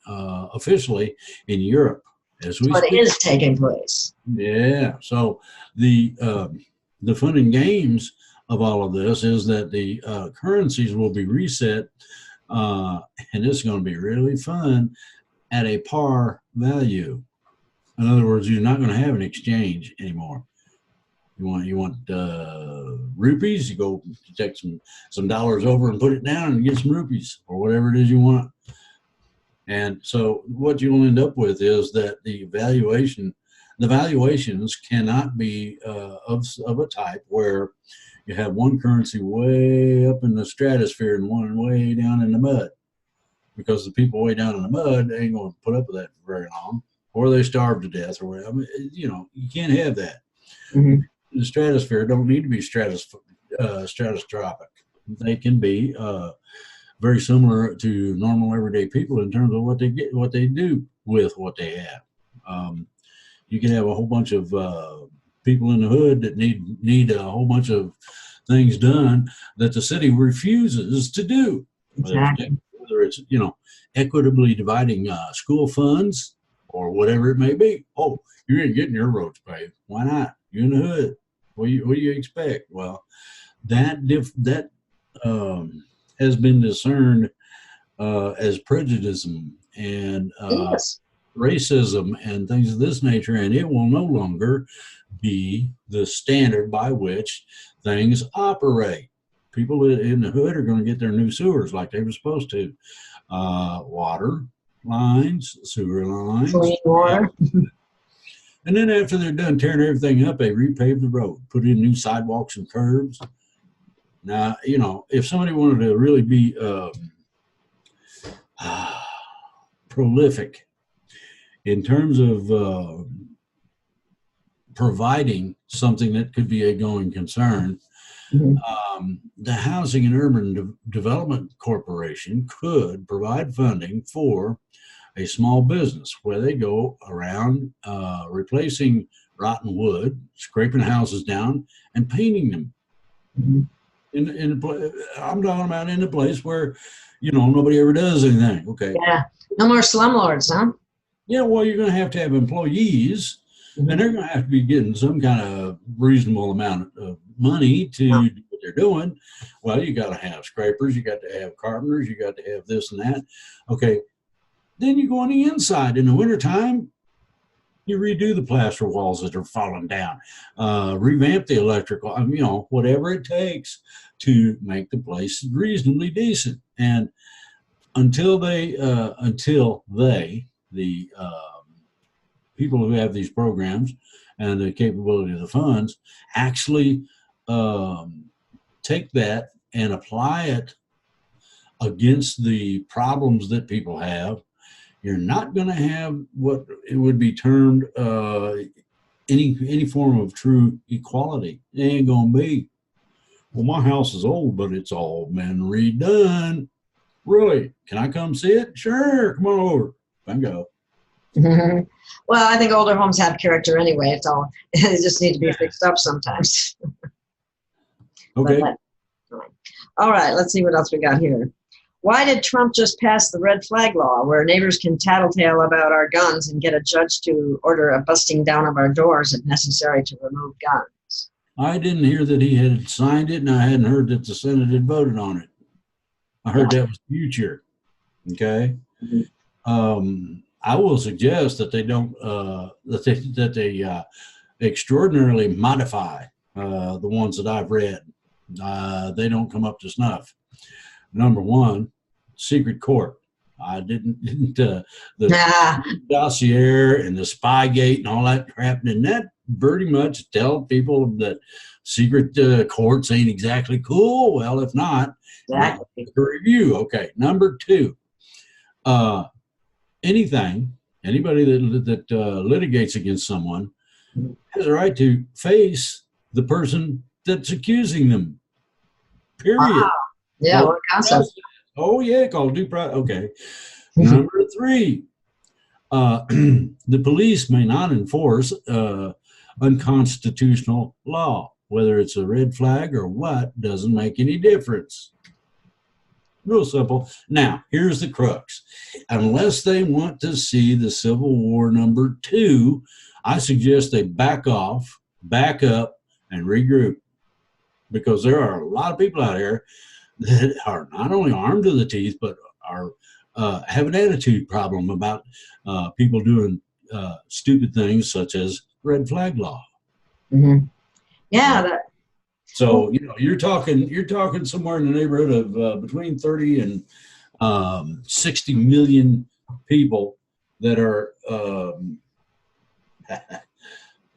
C: officially in Europe as we
B: But it
C: speak.
B: is taking place.
C: Yeah. So the fun and games of all of this is that the currencies will be reset, and it's going to be really fun at a par value. In other words, you're not going to have an exchange anymore. You want rupees? You go take some dollars over and put it down and get some rupees or whatever it is you want. And so what you'll end up with is that the valuations cannot be of a type where you have one currency way up in the stratosphere and one way down in the mud, because the people way down in the mud ain't going to put up with that for very long, or they starve to death or whatever. I mean, you can't have that.
B: Mm-hmm.
C: The stratosphere don't need to be stratostropic. They can be very similar to normal everyday people in terms of what they do with what they have. You can have a whole bunch of people in the hood that need a whole bunch of things done that the city refuses to do.
B: Exactly.
C: Whether it's equitably dividing school funds or whatever it may be. Oh, you ain't getting your roads paved. Why not? You're in the hood. What do you expect? Well, that has been discerned as prejudice and
B: Yes.
C: racism and things of this nature, and it will no longer be the standard by which things operate. People in the hood are going to get their new sewers like they were supposed to. Water lines, sewer lines.
B: Clean water.
C: And then after they're done tearing everything up, they repave the road, put in new sidewalks and curbs. Now, if somebody wanted to really be prolific in terms of providing something that could be a going concern, the Housing and Urban Development Corporation could provide funding for a small business where they go around replacing rotten wood, scraping houses down, and painting them. I'm talking about in a place where nobody ever does anything. Okay.
B: Yeah. No more slumlords, huh?
C: Yeah. Well, you're going to have employees, and they're going to have to be getting some kind of reasonable amount of money to do what they're doing. Well, you got to have scrapers, you got to have carpenters, you got to have this and that. Okay. Then you go on the inside in the wintertime. You redo the plaster walls that are falling down, revamp the electrical, whatever it takes to make the place reasonably decent. And until the people who have these programs and the capability of the funds actually take that and apply it against the problems that people have, you're not going to have what it would be termed any form of true equality. It ain't going to be. Well, my house is old, but it's all been redone. Really? Can I come see it? Sure. Come on over. Bingo.
B: Well, I think older homes have character anyway. They just need to be fixed up sometimes.
C: Okay.
B: All right. Let's see what else we got here. Why did Trump just pass the red flag law where neighbors can tattletale about our guns and get a judge to order a busting down of our doors if necessary to remove guns?
C: I didn't hear that he had signed it, and I hadn't heard that the Senate had voted on it. I heard that was future. Okay. I will suggest that they don't that they extraordinarily modify the ones that I've read. They don't come up to snuff. Number one, secret court. I didn't the dossier and the Spygate and all that crap. Didn't that pretty much tell people that secret courts ain't exactly cool? Well, if not,
B: exactly.
C: Review. Okay. Number two, anybody that litigates against someone has a right to face the person that's accusing them. Period.
B: Wow. Yeah, what concept?
C: Oh, yeah, called due process. Okay. Number three, the police may not enforce unconstitutional law. whether it's a red flag or what, doesn't make any difference. Real simple. Now, here's the crux. Unless they want to see the Civil War #2, I suggest they back off, back up, and regroup. Because there are a lot of people out here that are not only armed to the teeth, but are have an attitude problem about people doing stupid things such as red flag law.
B: Mm-hmm. Yeah.
C: So you're talking somewhere in the neighborhood of between 30 and 60 million people that are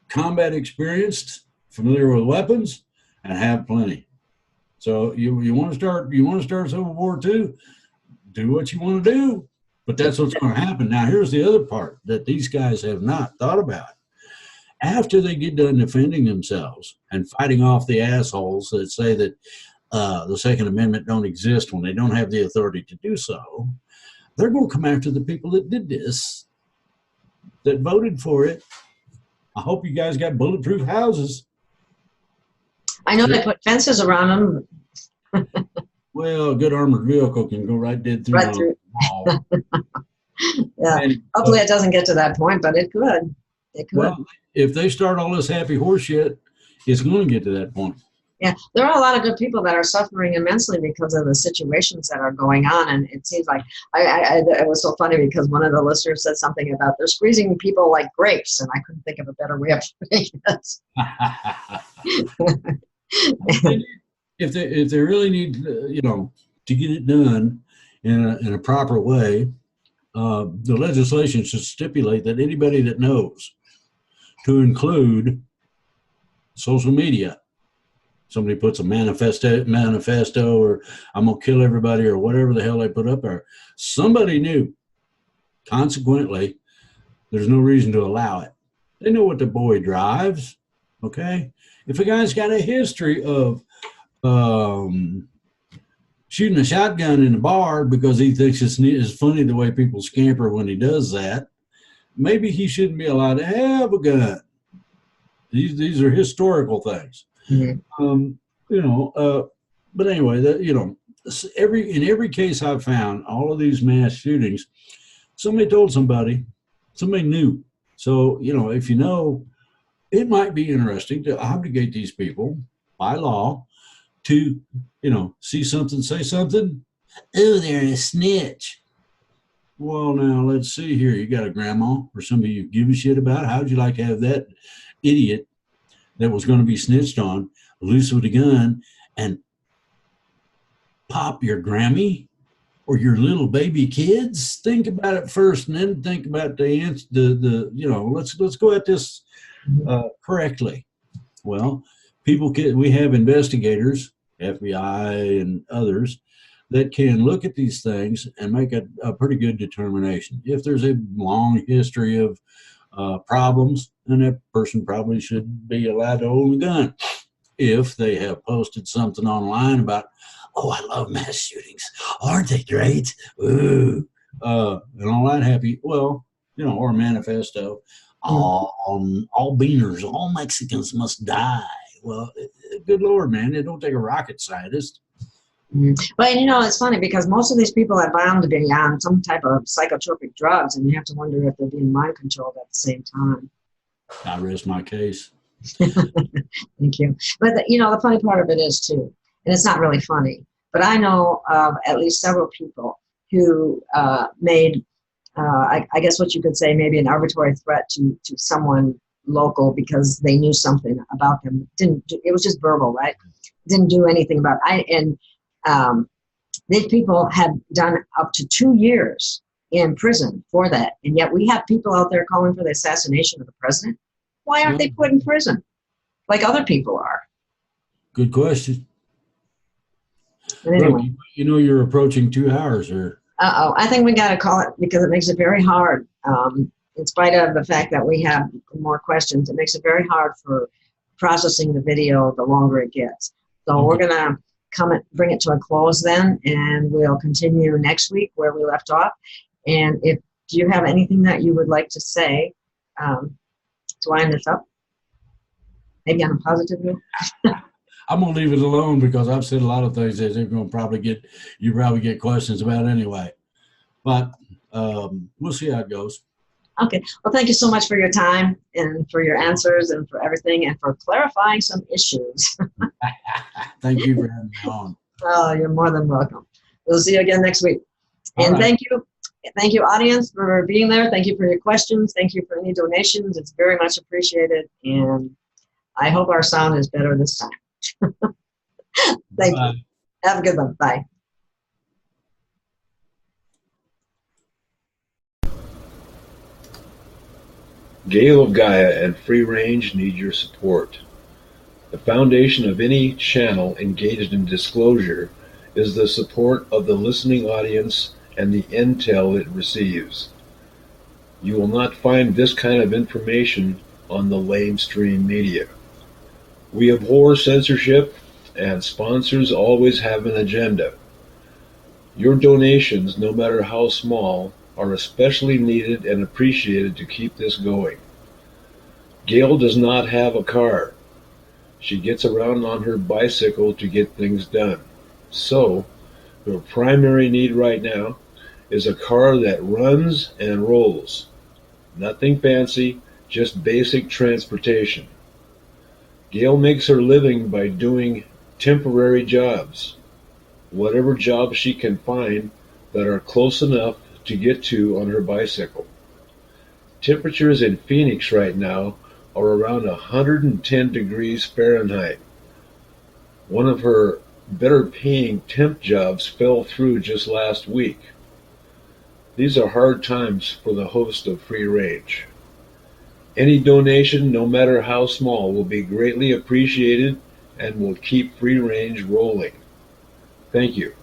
C: combat experienced, familiar with weapons, and have plenty. So you want to start Civil War II, do what you want to do, but that's what's going to happen. Now here's the other part that these guys have not thought about. After they get done defending themselves and fighting off the assholes that say that the Second Amendment don't exist when they don't have the authority to do so, they're going to come after the people that did this, that voted for it. I hope you guys got bulletproof houses.
B: I know they put fences around them.
C: Well, a good armored vehicle can go right dead through the wall.
B: Yeah.
C: And,
B: hopefully it doesn't get to that point, but it could. It could.
C: Well, if they start all this happy horse shit, it's going to get to that point.
B: Yeah, there are a lot of good people that are suffering immensely because of the situations that are going on, and it seems like it was so funny because one of the listeners said something about they're squeezing people like grapes, and I couldn't think of a better way of putting it.
C: If they really need to get it done in a proper way, the legislation should stipulate that anybody that knows, to include social media. Somebody puts a manifesto, or I'm going to kill everybody, or whatever the hell they put up there. Somebody knew. Consequently, there's no reason to allow it. They know what the boy drives, okay? If a guy's got a history of shooting a shotgun in a bar because he thinks it's funny the way people scamper when he does that, maybe he shouldn't be allowed to have a gun. These are historical things. Mm-hmm. But anyway, in every case I've found, all of these mass shootings, somebody told somebody knew. So, if you know, it might be interesting to obligate these people by law to, see something, say something. Oh, they're a snitch. Well, now let's see here. You got a grandma or somebody you give a shit about. How'd you like to have that idiot that was going to be snitched on loose with a gun and pop your Grammy or your little baby kids? Think about it first, and then think about let's go at this correctly. Well, we have investigators, FBI and others, that can look at these things and make a pretty good determination. If there's a long history of problems, then that person probably should be allowed to own a gun. If they have posted something online about, oh, I love mass shootings, aren't they great? Ooh, and all that happy, or a manifesto, all beaners, all Mexicans must die. Well, good Lord, man, it don't take a rocket scientist.
B: But it's funny because most of these people are bound to be on some type of psychotropic drugs, and you have to wonder if they're being mind controlled at the same time.
C: I rest my case.
B: Thank you. But the funny part of it is too, and it's not really funny, but I know of at least several people who made, I guess what you could say, maybe an arbitrary threat to someone local because they knew something about them. It was just verbal, right? Didn't do anything about it. These people had done up to 2 years in prison for that, and yet we have people out there calling for the assassination of the president. Why aren't they put in prison like other people are?
C: Good question.
B: But anyway,
C: Look, you're approaching 2 hours here.
B: I think we got to call it because it makes it very hard. In spite of the fact that we have more questions, it makes it very hard for processing the video the longer it gets. So We're going to bring it to a close then, and we'll continue next week where we left off. And do you have anything that you would like to say to wind this up? Maybe on a positive note.
C: I'm gonna leave it alone because I've said a lot of things that they're gonna probably get questions about anyway. But we'll see how it goes.
B: Okay. Well, thank you so much for your time and for your answers and for everything and for clarifying some issues.
C: Thank you for having me on.
B: Oh, you're more than welcome. We'll see you again next week.
C: All
B: And
C: right.
B: thank you, audience, for being there. Thank you for your questions. Thank you for any donations. It's very much appreciated. And I hope our sound is better this time. Thank you. Have a good one. Bye.
A: Gail of Gaia and Free Range need your support. The foundation of any channel engaged in disclosure is the support of the listening audience and the intel it receives. You will not find this kind of information on the lamestream media. We abhor censorship, and sponsors always have an agenda. Your donations, no matter how small, are especially needed and appreciated to keep this going. Gail does not have a car. She gets around on her bicycle to get things done. So, her primary need right now is a car that runs and rolls. Nothing fancy, just basic transportation. Gail makes her living by doing temporary jobs. Whatever jobs she can find that are close enough to get to on her bicycle. Temperatures in Phoenix right now are around 110 degrees Fahrenheit. One of her better paying temp jobs fell through just last week. These are hard times for the host of Free Range. Any donation, no matter how small, will be greatly appreciated and will keep Free Range rolling. Thank you.